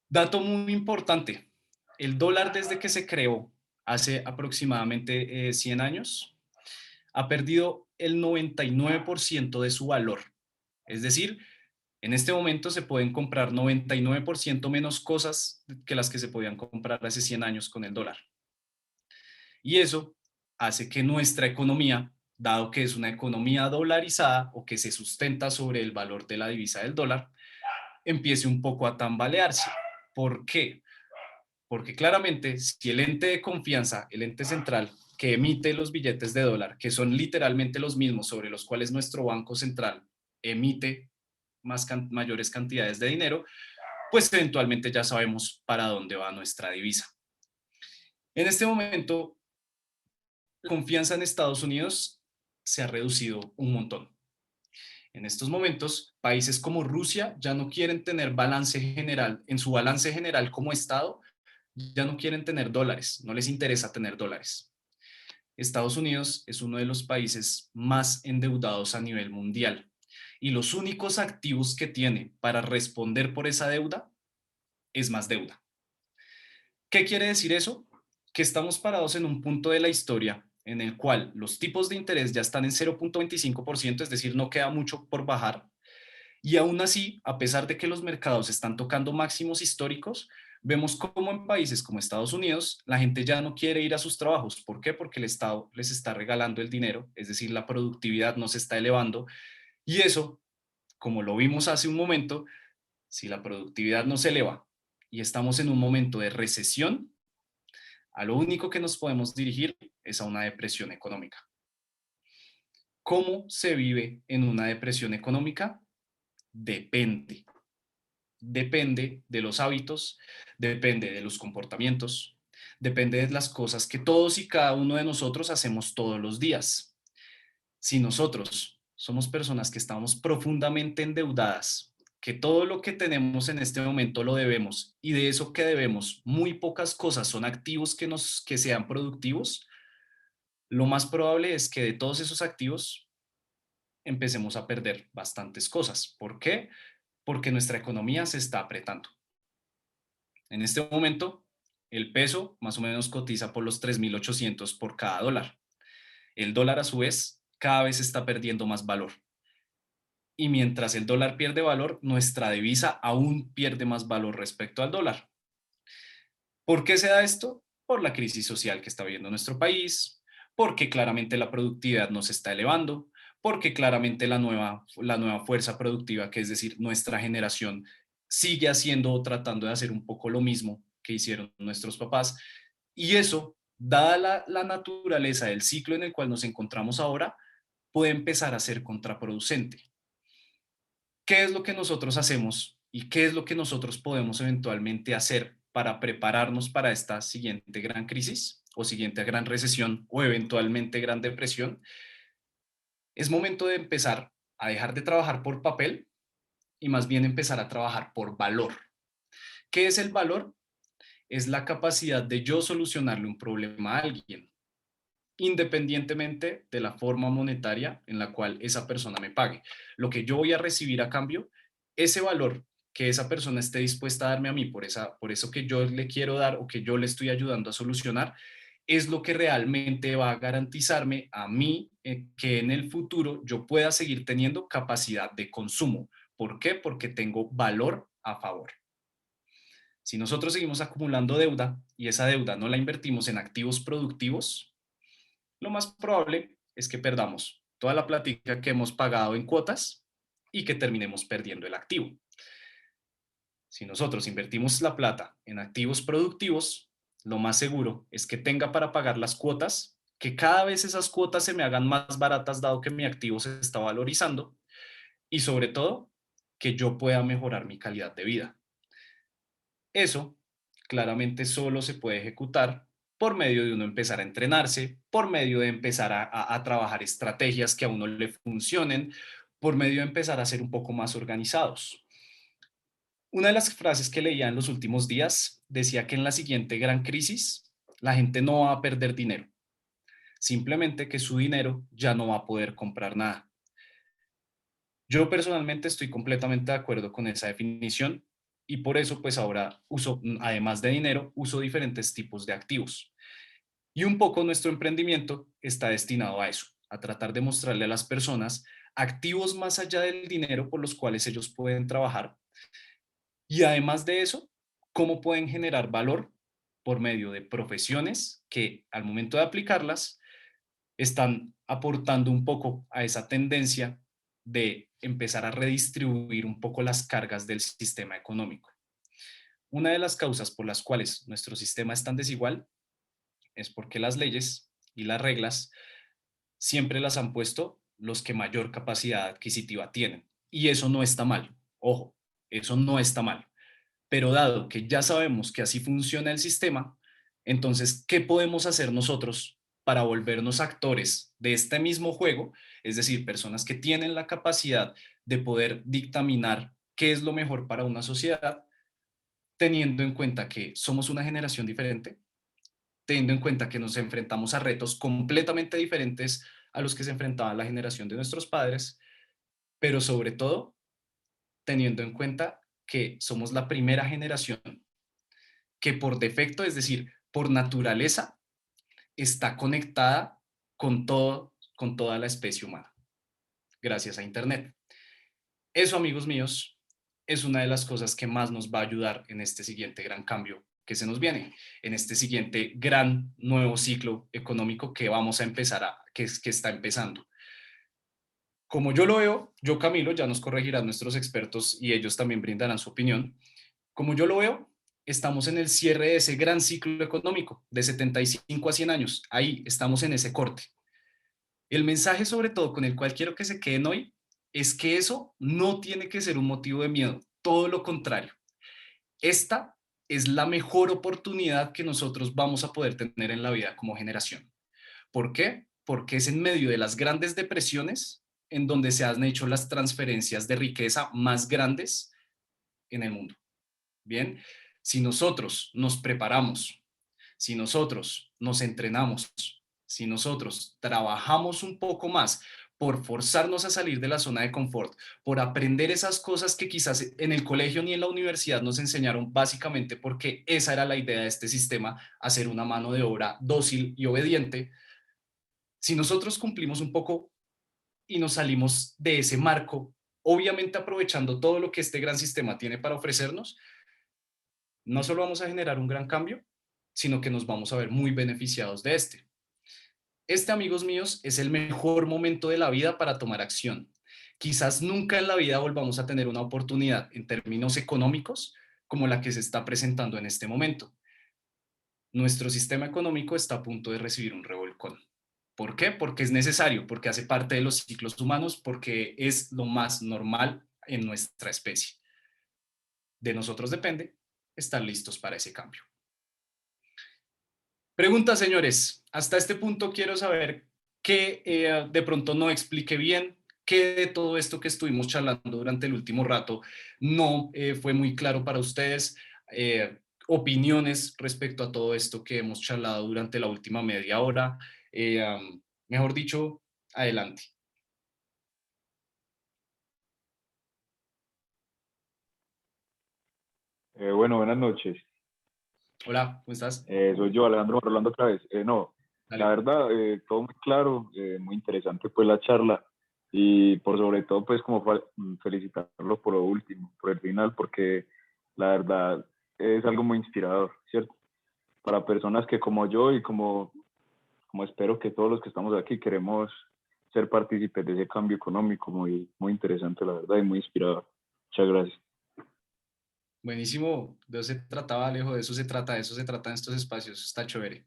Dato muy importante. El dólar desde que se creó hace aproximadamente 100 años ha perdido el 99% de su valor. Es decir, en este momento se pueden comprar 99% menos cosas que las que se podían comprar hace 100 años con el dólar. Y eso hace que nuestra economía, dado que es una economía dolarizada o que se sustenta sobre el valor de la divisa del dólar, empiece un poco a tambalearse. ¿Por qué? Porque claramente si el ente de confianza, el ente central que emite los billetes de dólar, que son literalmente los mismos sobre los cuales nuestro Banco Central emite mayores cantidades de dinero, pues eventualmente ya sabemos para dónde va nuestra divisa. En este momento, la confianza en Estados Unidos se ha reducido un montón. En estos momentos, países como Rusia ya no quieren tener balance general, en su balance general como Estado, ya no quieren tener dólares, no les interesa tener dólares. Estados Unidos es uno de los países más endeudados a nivel mundial y los únicos activos que tiene para responder por esa deuda es más deuda. ¿Qué quiere decir eso? Que estamos parados en un punto de la historia en el cual los tipos de interés ya están en 0.25%, es decir, no queda mucho por bajar. Y aún así, a pesar de que los mercados están tocando máximos históricos, vemos cómo en países como Estados Unidos la gente ya no quiere ir a sus trabajos. ¿Por qué? Porque el Estado les está regalando el dinero, es decir, la productividad no se está elevando. Y eso, como lo vimos hace un momento, si la productividad no se eleva y estamos en un momento de recesión, a lo único que nos podemos dirigir es a una depresión económica. ¿Cómo se vive en una depresión económica? Depende de los hábitos, depende de los comportamientos, depende de las cosas que todos y cada uno de nosotros hacemos todos los días. Si nosotros somos personas que estamos profundamente endeudadas, que todo lo que tenemos en este momento lo debemos y de eso que debemos, muy pocas cosas son activos que sean productivos, lo más probable es que de todos esos activos empecemos a perder bastantes cosas. ¿Por qué? Porque nuestra economía se está apretando. En este momento, el peso más o menos cotiza por los 3.800 por cada dólar. El dólar, a su vez, cada vez está perdiendo más valor. Y mientras el dólar pierde valor, nuestra divisa aún pierde más valor respecto al dólar. ¿Por qué se da esto? Por la crisis social que está viviendo nuestro país, porque claramente la productividad no se está elevando, porque claramente la nueva fuerza productiva, que es decir, nuestra generación, sigue haciendo o tratando de hacer un poco lo mismo que hicieron nuestros papás. Y eso, dada la naturaleza del ciclo en el cual nos encontramos ahora, puede empezar a ser contraproducente. ¿Qué es lo que nosotros hacemos y qué es lo que nosotros podemos eventualmente hacer para prepararnos para esta siguiente gran crisis o siguiente gran recesión o eventualmente gran depresión? Es momento de empezar a dejar de trabajar por papel y más bien empezar a trabajar por valor. ¿Qué es el valor? Es la capacidad de yo solucionarle un problema a alguien, independientemente de la forma monetaria en la cual esa persona me pague. Lo que yo voy a recibir a cambio, ese valor que esa persona esté dispuesta a darme a mí por eso que yo le quiero dar o que yo le estoy ayudando a solucionar, es lo que realmente va a garantizarme a mí que en el futuro yo pueda seguir teniendo capacidad de consumo. ¿Por qué? Porque tengo valor a favor. Si nosotros seguimos acumulando deuda y esa deuda no la invertimos en activos productivos, lo más probable es que perdamos toda la plática que hemos pagado en cuotas y que terminemos perdiendo el activo. Si nosotros invertimos la plata en activos productivos, lo más seguro es que tenga para pagar las cuotas, que cada vez esas cuotas se me hagan más baratas dado que mi activo se está valorizando y sobre todo que yo pueda mejorar mi calidad de vida. Eso claramente solo se puede ejecutar por medio de uno empezar a entrenarse, por medio de empezar a trabajar estrategias que a uno le funcionen, por medio de empezar a ser un poco más organizados. Una de las frases que leía en los últimos días decía que en la siguiente gran crisis la gente no va a perder dinero, simplemente que su dinero ya no va a poder comprar nada. Yo personalmente estoy completamente de acuerdo con esa definición y por eso pues ahora uso, además de dinero, uso diferentes tipos de activos. Y un poco nuestro emprendimiento está destinado a eso, a tratar de mostrarle a las personas activos más allá del dinero por los cuales ellos pueden trabajar y además de eso, cómo pueden generar valor por medio de profesiones que al momento de aplicarlas están aportando un poco a esa tendencia de empezar a redistribuir un poco las cargas del sistema económico. Una de las causas por las cuales nuestro sistema es tan desigual es porque las leyes y las reglas siempre las han puesto los que mayor capacidad adquisitiva tienen. Y eso no está mal. Ojo, eso no está mal. Pero dado que ya sabemos que así funciona el sistema, entonces, ¿qué podemos hacer nosotros para volvernos actores de este mismo juego? Es decir, personas que tienen la capacidad de poder dictaminar qué es lo mejor para una sociedad, teniendo en cuenta que somos una generación diferente, teniendo en cuenta que nos enfrentamos a retos completamente diferentes a los que se enfrentaba la generación de nuestros padres, pero sobre todo teniendo en cuenta que somos la primera generación que por defecto, es decir, por naturaleza, está conectada con toda la especie humana, gracias a Internet. Eso, amigos míos, es una de las cosas que más nos va a ayudar en este siguiente gran cambio que se nos viene, en este siguiente gran nuevo ciclo económico que vamos a empezar que está empezando. Como yo lo veo, yo Camilo, ya nos corregirán nuestros expertos y ellos también brindarán su opinión. Como yo lo veo, estamos en el cierre de ese gran ciclo económico de 75 a 100 años. Ahí estamos en ese corte. El mensaje sobre todo con el cual quiero que se queden hoy es que eso no tiene que ser un motivo de miedo, todo lo contrario. Esta es la mejor oportunidad que nosotros vamos a poder tener en la vida como generación. ¿Por qué? Porque es en medio de las grandes depresiones en donde se han hecho las transferencias de riqueza más grandes en el mundo. Bien, si nosotros nos preparamos, si nosotros nos entrenamos, si nosotros trabajamos un poco más por forzarnos a salir de la zona de confort, por aprender esas cosas que quizás en el colegio ni en la universidad nos enseñaron, básicamente porque esa era la idea de este sistema, hacer una mano de obra dócil y obediente. Si nosotros cumplimos un poco y nos salimos de ese marco, obviamente aprovechando todo lo que este gran sistema tiene para ofrecernos, no solo vamos a generar un gran cambio, sino que nos vamos a ver muy beneficiados de este. Este, amigos míos, es el mejor momento de la vida para tomar acción. Quizás nunca en la vida volvamos a tener una oportunidad en términos económicos como la que se está presentando en este momento. Nuestro sistema económico está a punto de recibir un revolcón. ¿Por qué? Porque es necesario, porque hace parte de los ciclos humanos, porque es lo más normal en nuestra especie. De nosotros depende estar listos para ese cambio. Pregunta, señores. Hasta este punto quiero saber qué de pronto no expliqué bien, qué de todo esto que estuvimos charlando durante el último rato no fue muy claro para ustedes. Opiniones respecto a todo esto que hemos charlado durante la última media hora. Mejor dicho, adelante. Bueno, buenas noches. Hola, ¿cómo estás? Soy yo, Alejandro Rolando otra vez. No, la Dale. verdad, todo muy claro, muy interesante pues la charla y por sobre todo pues como felicitarlo por lo último, por el final, porque la verdad es algo muy inspirador, ¿cierto? Para personas que como yo y como espero que todos los que estamos aquí queremos ser partícipes de ese cambio económico muy, muy interesante, la verdad, y muy inspirador. Muchas gracias. Buenísimo. De eso se trataba, Alejo, de eso se trata en estos espacios. Está chévere.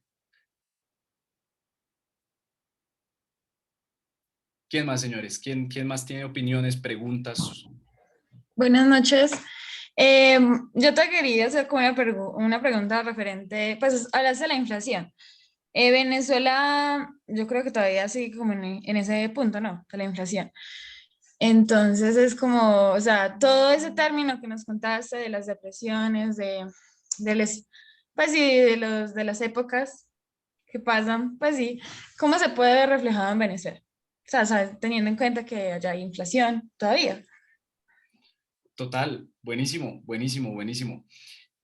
¿Quién más, señores? ¿Quién más tiene opiniones, preguntas? Buenas noches. Yo te quería hacer como una pregunta referente, pues hablas de la inflación. Venezuela, yo creo que todavía sigue como en ese punto, ¿no? De la inflación. Entonces es como, o sea, todo ese término que nos contaste de las depresiones, pues sí, de las épocas que pasan, pues sí, ¿cómo se puede ver reflejado en Venezuela? O sea, teniendo en cuenta que allá hay inflación todavía. Total, buenísimo, buenísimo, buenísimo.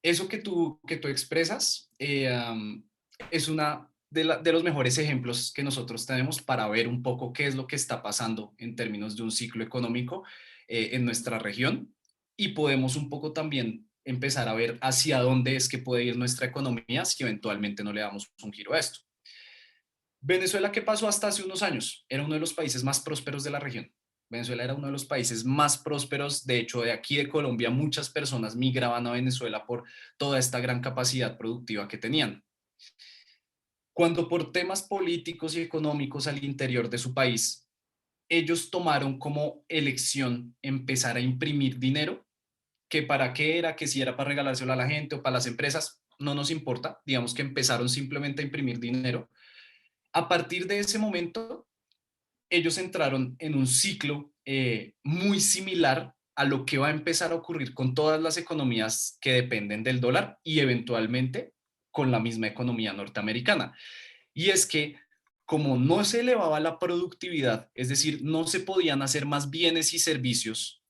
Eso que tú expresas es una de los mejores ejemplos que nosotros tenemos para ver un poco qué es lo que está pasando en términos de un ciclo económico en nuestra región y podemos un poco también empezar a ver hacia dónde es que puede ir nuestra economía si eventualmente no le damos un giro a esto. Venezuela, ¿qué pasó hasta hace unos años? Era uno de los países más prósperos de la región. Venezuela era uno de los países más prósperos. De hecho, de aquí de Colombia, muchas personas migraban a Venezuela por toda esta gran capacidad productiva que tenían. Cuando por temas políticos y económicos al interior de su país, ellos tomaron como elección empezar a imprimir dinero, que para qué era, que si era para regalárselo a la gente o para las empresas, no nos importa. Digamos que empezaron simplemente a imprimir dinero. A partir de ese momento, ellos entraron en un ciclo muy similar a lo que va a empezar a ocurrir con todas las economías que dependen del dólar y eventualmente con la misma economía norteamericana. Y es que como no se elevaba la productividad, es decir, no se podían hacer más bienes y servicios,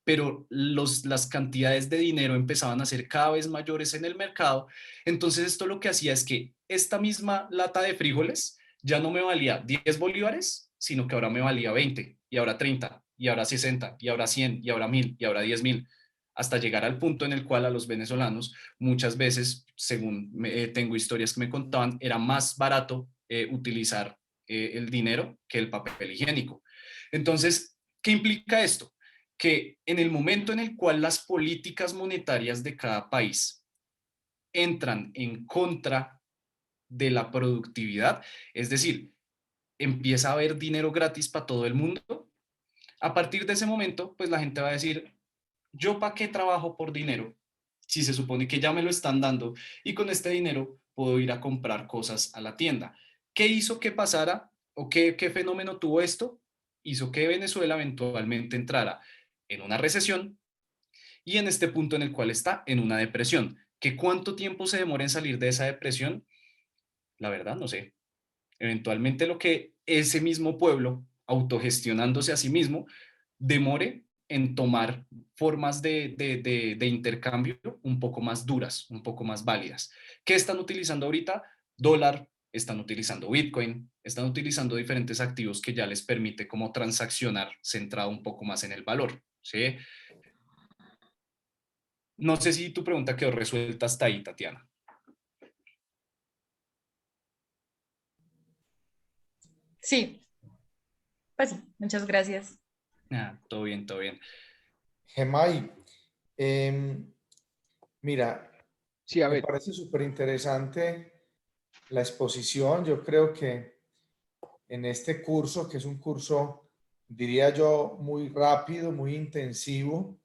pero las cantidades de dinero empezaban a ser cada vez mayores en el mercado, entonces esto lo que hacía es que esta misma lata de frijoles ya no me valía 10 bolívares, sino que ahora me valía 20, y ahora 30, y ahora 60, y ahora 100, y ahora 1000, y ahora 10.000, hasta llegar al punto en el cual a los venezolanos muchas veces, según tengo historias que me contaban, era más barato utilizar el dinero que el papel higiénico. Entonces, ¿qué implica esto? Que en el momento en el cual las políticas monetarias de cada país entran en contra de la productividad, es decir, empieza a haber dinero gratis para todo el mundo, a partir de ese momento, pues la gente va a decir, ¿yo para qué trabajo por dinero si se supone que ya me lo están dando y con este dinero puedo ir a comprar cosas a la tienda? ¿Qué hizo que pasara o qué fenómeno tuvo esto? Hizo que Venezuela eventualmente entrara en una recesión y en este punto en el cual está, en una depresión. ¿Qué cuánto tiempo se demora en salir de esa depresión? La verdad, no sé. Eventualmente lo que ese mismo pueblo, autogestionándose a sí mismo, demore en tomar formas de intercambio un poco más duras, un poco más válidas. ¿Qué están utilizando ahorita? Dólar, están utilizando Bitcoin, están utilizando diferentes activos que ya les permite como transaccionar centrado un poco más en el valor, ¿sí? No sé si tu pregunta quedó resuelta hasta ahí, Tatiana. Sí, pues sí, muchas gracias. Ah, todo bien, todo bien. Gemay, em, mira, Sí, a me ver, parece súper interesante la exposición. Yo creo que en este curso, que es un curso, diría yo, muy rápido, muy intensivo,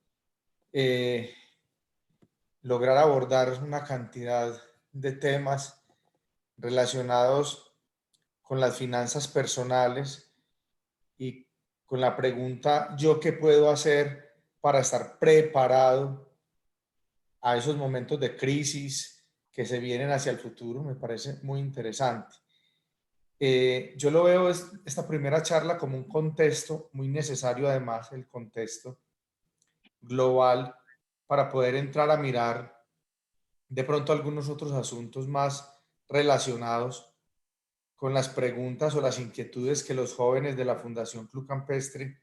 eh, lograr abordar una cantidad de temas relacionados con las finanzas personales y con la pregunta, ¿yo qué puedo hacer para estar preparado a esos momentos de crisis que se vienen hacia el futuro? Me parece muy interesante. Yo lo veo esta primera charla como un contexto muy necesario, además, el contexto global para poder entrar a mirar de pronto algunos otros asuntos más relacionados con las preguntas o las inquietudes que los jóvenes de la Fundación Club Campestre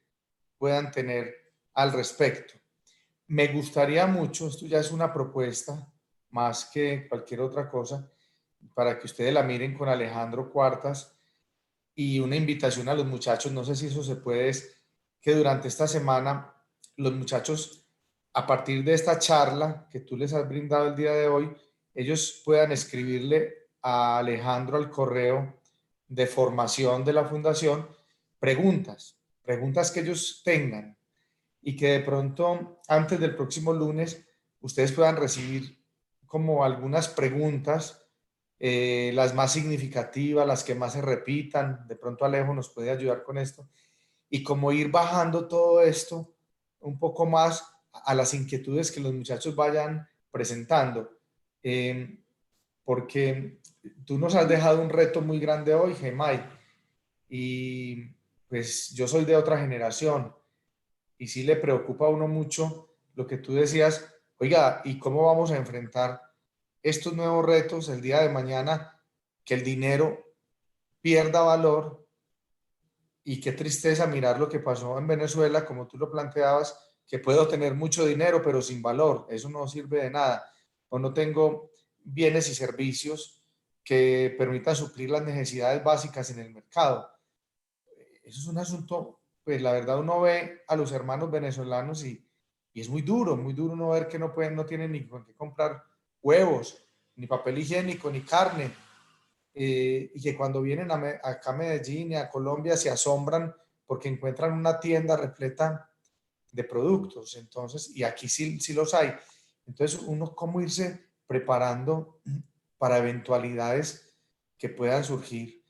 puedan tener al respecto. Me gustaría mucho, esto ya es una propuesta más que cualquier otra cosa, para que ustedes la miren con Alejandro Cuartas y una invitación a los muchachos, no sé si eso se puede, es que durante esta semana los muchachos, a partir de esta charla que tú les has brindado el día de hoy, ellos puedan escribirle a Alejandro al correo de formación de la fundación preguntas que ellos tengan y que de pronto antes del próximo lunes ustedes puedan recibir como algunas preguntas, las más significativas, las que más se repitan. De pronto Alejo nos puede ayudar con esto y como ir bajando todo esto un poco más a las inquietudes que los muchachos vayan presentando. Eh, Porque tú nos has dejado un reto muy grande hoy, Gemay, y pues yo soy de otra generación y sí le preocupa a uno mucho lo que tú decías, oiga, ¿y cómo vamos a enfrentar estos nuevos retos el día de mañana, que el dinero pierda valor? Y qué tristeza mirar lo que pasó en Venezuela, como tú lo planteabas, que puedo tener mucho dinero pero sin valor, eso no sirve de nada, o no tengo bienes y servicios que permitan suplir las necesidades básicas en el mercado. Eso es un asunto, pues la verdad uno ve a los hermanos venezolanos y es muy duro uno ver que no pueden, no tienen ni con qué comprar huevos, ni papel higiénico, ni carne, y que cuando vienen acá a Medellín y a Colombia se asombran porque encuentran una tienda repleta de productos. Entonces, y aquí sí, sí los hay. Entonces, uno cómo irse preparando para eventualidades que puedan surgir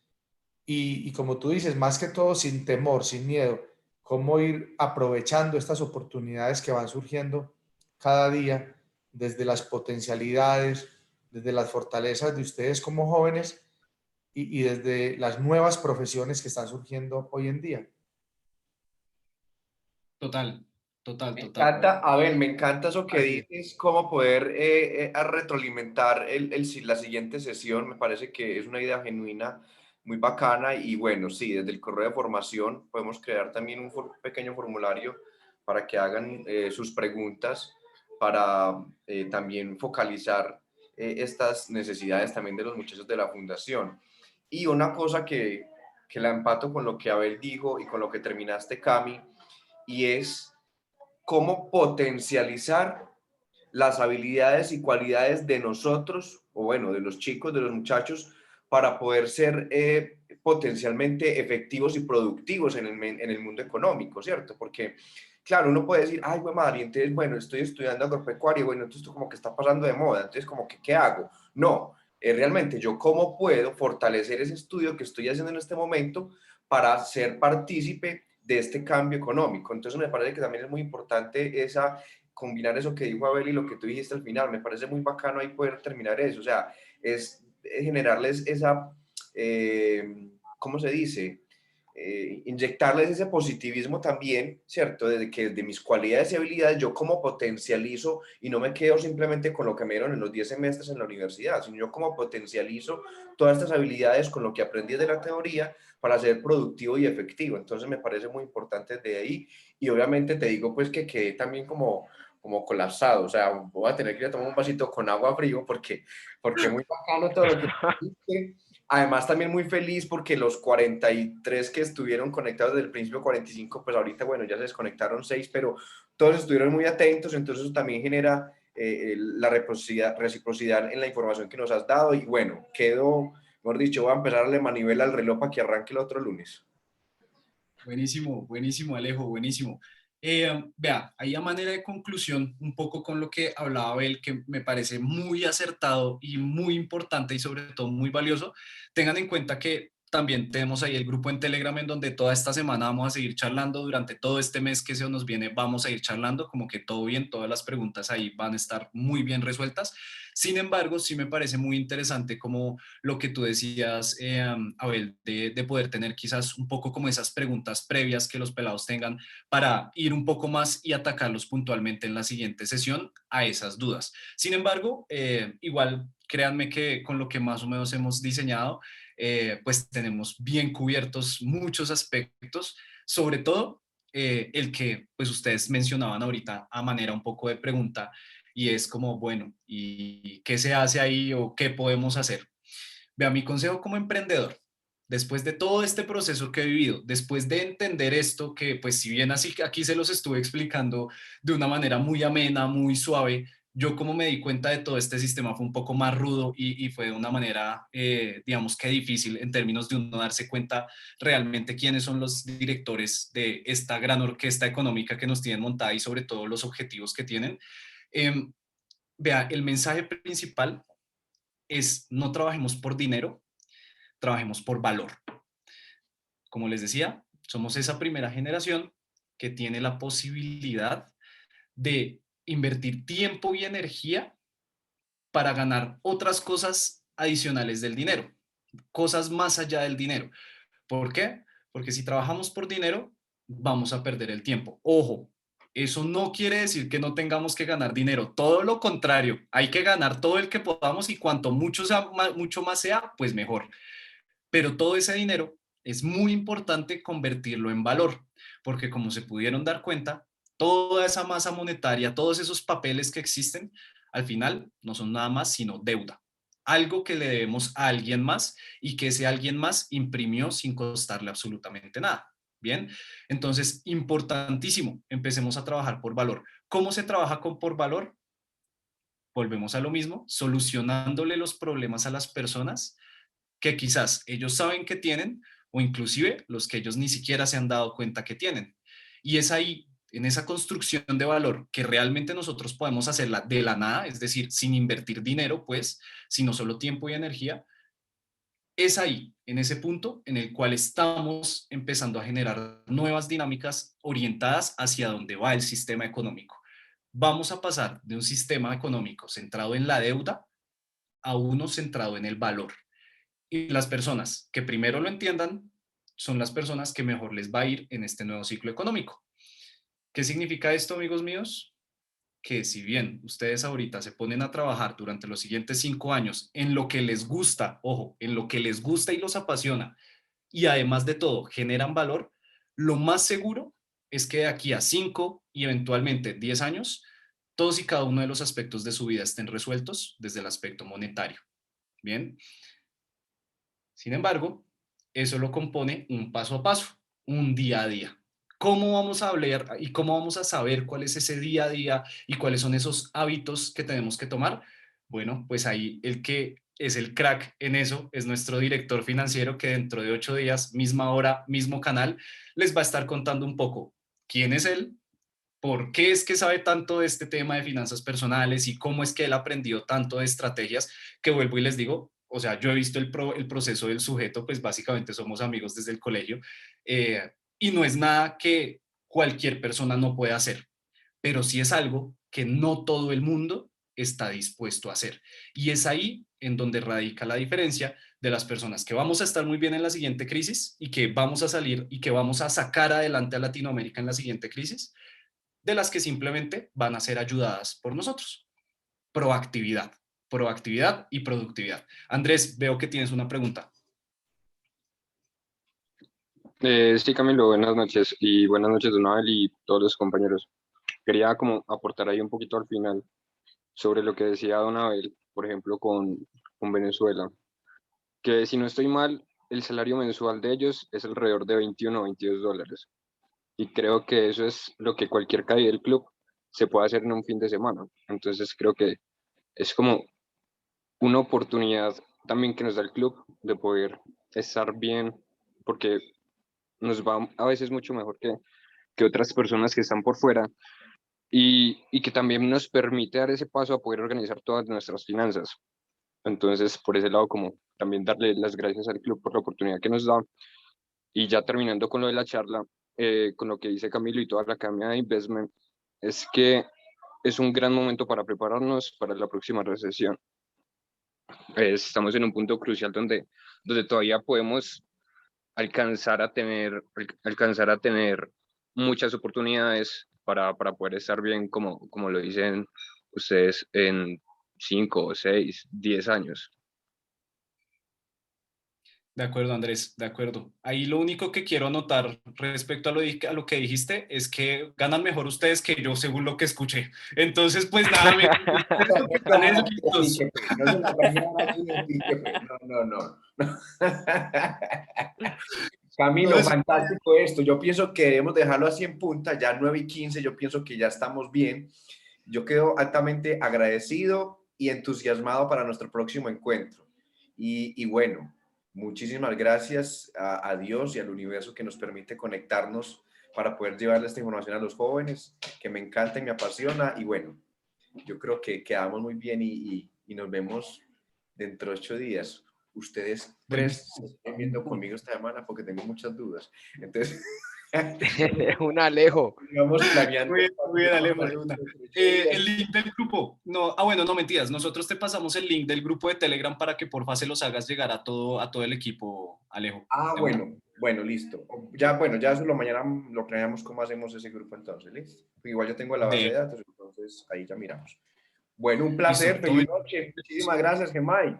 y como tú dices, más que todo sin temor, sin miedo, cómo ir aprovechando estas oportunidades que van surgiendo cada día desde las potencialidades, desde las fortalezas de ustedes como jóvenes y desde las nuevas profesiones que están surgiendo hoy en día. Total, total, Me total. encanta, a ver, me encanta eso que Así es. dices, cómo poder a retroalimentar la siguiente sesión. Me parece que es una idea genuina, muy bacana. Y bueno, sí, desde el correo de formación podemos crear también un pequeño formulario para que hagan sus preguntas, para también focalizar estas necesidades también de los muchachos de la fundación. Y una cosa que la empato con lo que Abel dijo y con lo que terminaste, Cami, y es cómo potencializar las habilidades y cualidades de nosotros, o bueno, de los chicos, de los muchachos, para poder ser potencialmente efectivos y productivos en el mundo económico, ¿cierto? Porque claro, uno puede decir, ay, güey, madre, entonces, bueno, estoy estudiando agropecuaria, bueno, entonces esto como que está pasando de moda, entonces como que, ¿qué hago? No, realmente yo cómo puedo fortalecer ese estudio que estoy haciendo en este momento para ser partícipe de este cambio económico. Entonces me parece que también es muy importante combinar eso que dijo Abel y lo que tú dijiste al final. Me parece muy bacano ahí poder terminar eso. O sea, es generarles ¿cómo se dice? Inyectarles ese positivismo también, ¿cierto? Desde que de mis cualidades y habilidades yo como potencializo y no me quedo simplemente con lo que me dieron en los 10 semestres en la universidad, sino yo como potencializo todas estas habilidades con lo que aprendí de la teoría para ser productivo y efectivo. Entonces me parece muy importante de ahí y obviamente te digo pues que quedé también como colapsado, o sea, voy a tener que ir a tomar un vasito con agua frío porque muy bacano todo lo que dijiste. Además, también muy feliz porque los 43 que estuvieron conectados desde el principio, 45, pues ahorita, bueno, ya se desconectaron 6, pero todos estuvieron muy atentos, entonces eso también genera la reciprocidad en la información que nos has dado. Y bueno, mejor dicho, voy a empezar a darle manivela al reloj para que arranque el otro lunes. Buenísimo, buenísimo, Alejo, buenísimo. Vea, ahí a manera de conclusión, un poco con lo que hablaba Abel, que me parece muy acertado y muy importante y sobre todo muy valioso, tengan en cuenta que también tenemos ahí el grupo en Telegram en donde toda esta semana vamos a seguir charlando, durante todo este mes que se nos viene vamos a ir charlando, como que todo bien, todas las preguntas ahí van a estar muy bien resueltas. Sin embargo, sí me parece muy interesante como lo que tú decías, Abel, de poder tener quizás un poco como esas preguntas previas que los pelados tengan para ir un poco más y atacarlos puntualmente en la siguiente sesión a esas dudas. Sin embargo, igual créanme que con lo que más o menos hemos diseñado, pues tenemos bien cubiertos muchos aspectos, sobre todo el que pues ustedes mencionaban ahorita a manera un poco de pregunta y es como, bueno, ¿y qué se hace ahí o qué podemos hacer? Vea, mi consejo como emprendedor, después de todo este proceso que he vivido, después de entender esto, que pues si bien así aquí se los estuve explicando de una manera muy amena, muy suave, yo como me di cuenta de todo este sistema fue un poco más rudo y fue de una manera, digamos que difícil en términos de uno darse cuenta realmente quiénes son los directores de esta gran orquesta económica que nos tienen montada y sobre todo los objetivos que tienen. Em, Vea, el mensaje principal es no trabajemos por dinero, trabajemos por valor. Como les decía, somos esa primera generación que tiene la posibilidad de invertir tiempo y energía para ganar otras cosas adicionales del dinero, cosas más allá del dinero. ¿Por qué? Porque si trabajamos por dinero, vamos a perder el tiempo. Ojo, eso no quiere decir que no tengamos que ganar dinero, todo lo contrario, hay que ganar todo el que podamos y cuanto mucho más sea, pues mejor. Pero todo ese dinero es muy importante convertirlo en valor, porque como se pudieron dar cuenta, toda esa masa monetaria, todos esos papeles que existen, al final no son nada más sino deuda, algo que le debemos a alguien más y que ese alguien más imprimió sin costarle absolutamente nada. Bien, entonces, importantísimo, empecemos a trabajar por valor. ¿Cómo se trabaja por valor? Volvemos a lo mismo, solucionándole los problemas a las personas que quizás ellos saben que tienen o inclusive los que ellos ni siquiera se han dado cuenta que tienen. Y es ahí, en esa construcción de valor que realmente nosotros podemos hacerla de la nada, es decir, sin invertir dinero, pues, sino solo tiempo y energía, es ahí, en ese punto en el cual estamos empezando a generar nuevas dinámicas orientadas hacia dónde va el sistema económico. Vamos a pasar de un sistema económico centrado en la deuda a uno centrado en el valor. Y las personas que primero lo entiendan son las personas que mejor les va a ir en este nuevo ciclo económico. ¿Qué significa esto, amigos míos? Que si bien ustedes ahorita se ponen a trabajar durante los siguientes 5 años en lo que les gusta, ojo, en lo que les gusta y los apasiona, y además de todo generan valor, lo más seguro es que de aquí a 5 y eventualmente 10 años, todos y cada uno de los aspectos de su vida estén resueltos desde el aspecto monetario. Bien, sin embargo, eso lo compone un paso a paso, un día a día. ¿Cómo vamos a hablar y cómo vamos a saber cuál es ese día a día y cuáles son esos hábitos que tenemos que tomar? Bueno, pues ahí el que es el crack en eso es nuestro director financiero que dentro de 8 días, misma hora, mismo canal, les va a estar contando un poco quién es él, por qué es que sabe tanto de este tema de finanzas personales y cómo es que él aprendió tanto de estrategias, que vuelvo y les digo, o sea, yo he visto el proceso del sujeto, pues básicamente somos amigos desde el colegio, y no es nada que cualquier persona no pueda hacer, pero sí es algo que no todo el mundo está dispuesto a hacer. Y es ahí en donde radica la diferencia de las personas que vamos a estar muy bien en la siguiente crisis y que vamos a salir y que vamos a sacar adelante a Latinoamérica en la siguiente crisis, de las que simplemente van a ser ayudadas por nosotros. Proactividad, proactividad y productividad. Andrés, veo que tienes una pregunta. Sí, Camilo, buenas noches y buenas noches, Donabel y todos los compañeros. Quería como aportar ahí un poquito al final sobre lo que decía Donabel, por ejemplo, con Venezuela, que si no estoy mal, el salario mensual de ellos es alrededor de 21 o 22 dólares. Y creo que eso es lo que cualquier calle del club se puede hacer en un fin de semana. Entonces creo que es como una oportunidad también que nos da el club de poder estar bien, porque nos va a veces mucho mejor que otras personas que están por fuera y que también nos permite dar ese paso a poder organizar todas nuestras finanzas. Entonces, por ese lado, como también darle las gracias al club por la oportunidad que nos da. Y ya terminando con lo de la charla, con lo que dice Camilo y toda la Academia de Investment, es que es un gran momento para prepararnos para la próxima recesión. Estamos en un punto crucial donde todavía podemos alcanzar a tener muchas oportunidades para poder estar bien, como lo dicen ustedes, en 5, 6, 10 años. De acuerdo, Andrés, de acuerdo. Ahí lo único que quiero anotar respecto a lo que dijiste es que ganan mejor ustedes que yo, según lo que escuché. Entonces, pues nada, están listos. No se la traigan aquí en Piquepe. No. Camilo, fantástico esto. Yo pienso que debemos dejarlo así en punta, ya 9:15, yo pienso que ya estamos bien. Yo quedo altamente agradecido y entusiasmado para nuestro próximo encuentro. Y bueno, muchísimas gracias a Dios y al universo que nos permite conectarnos para poder llevarle esta información a los jóvenes, que me encanta y me apasiona. Y bueno, yo creo que quedamos muy bien y nos vemos dentro de 8 días. Ustedes tres se estén viendo conmigo esta semana porque tengo muchas dudas. Entonces, Un Alejo. vamos planeando. Muy bien, Alejo, de una. El link del grupo. No, bueno, no mentiras. Nosotros te pasamos el link del grupo de Telegram para que porfa se los hagas llegar a todo el equipo, Alejo. Bueno, listo. Ya eso mañana lo planeamos cómo hacemos ese grupo entonces, ¿listo? Igual yo tengo la base de datos, entonces ahí ya miramos. Bueno, un placer, feliz noche. Muchísimas gracias, Gemay.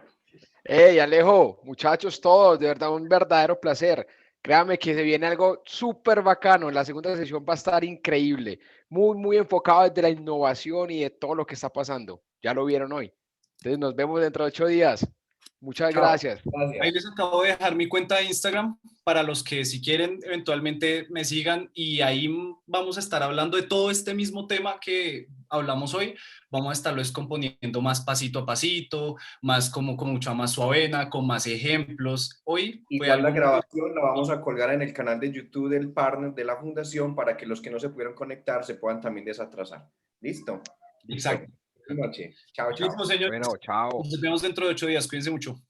Hey, Alejo, muchachos todos, de verdad un verdadero placer. Créame que se viene algo súper bacano. La segunda sesión va a estar increíble. Muy, muy enfocado desde la innovación y de todo lo que está pasando. Ya lo vieron hoy. Entonces nos vemos dentro de 8 días. Muchas gracias. Ahí les acabo de dejar mi cuenta de Instagram para los que si quieren eventualmente me sigan y ahí vamos a estar hablando de todo este mismo tema que hablamos hoy. Vamos a estarlo descomponiendo más pasito a pasito, más como con mucha más suavena, con más ejemplos. Hoy igual la grabación la vamos a colgar en el canal de YouTube del partner de la fundación para que los que no se pudieron conectar se puedan también desatrasar. ¿Listo? Exacto. Buenas noches. Chao. Listo, señores. Bueno, chao. Nos vemos dentro de 8 días. Cuídense mucho.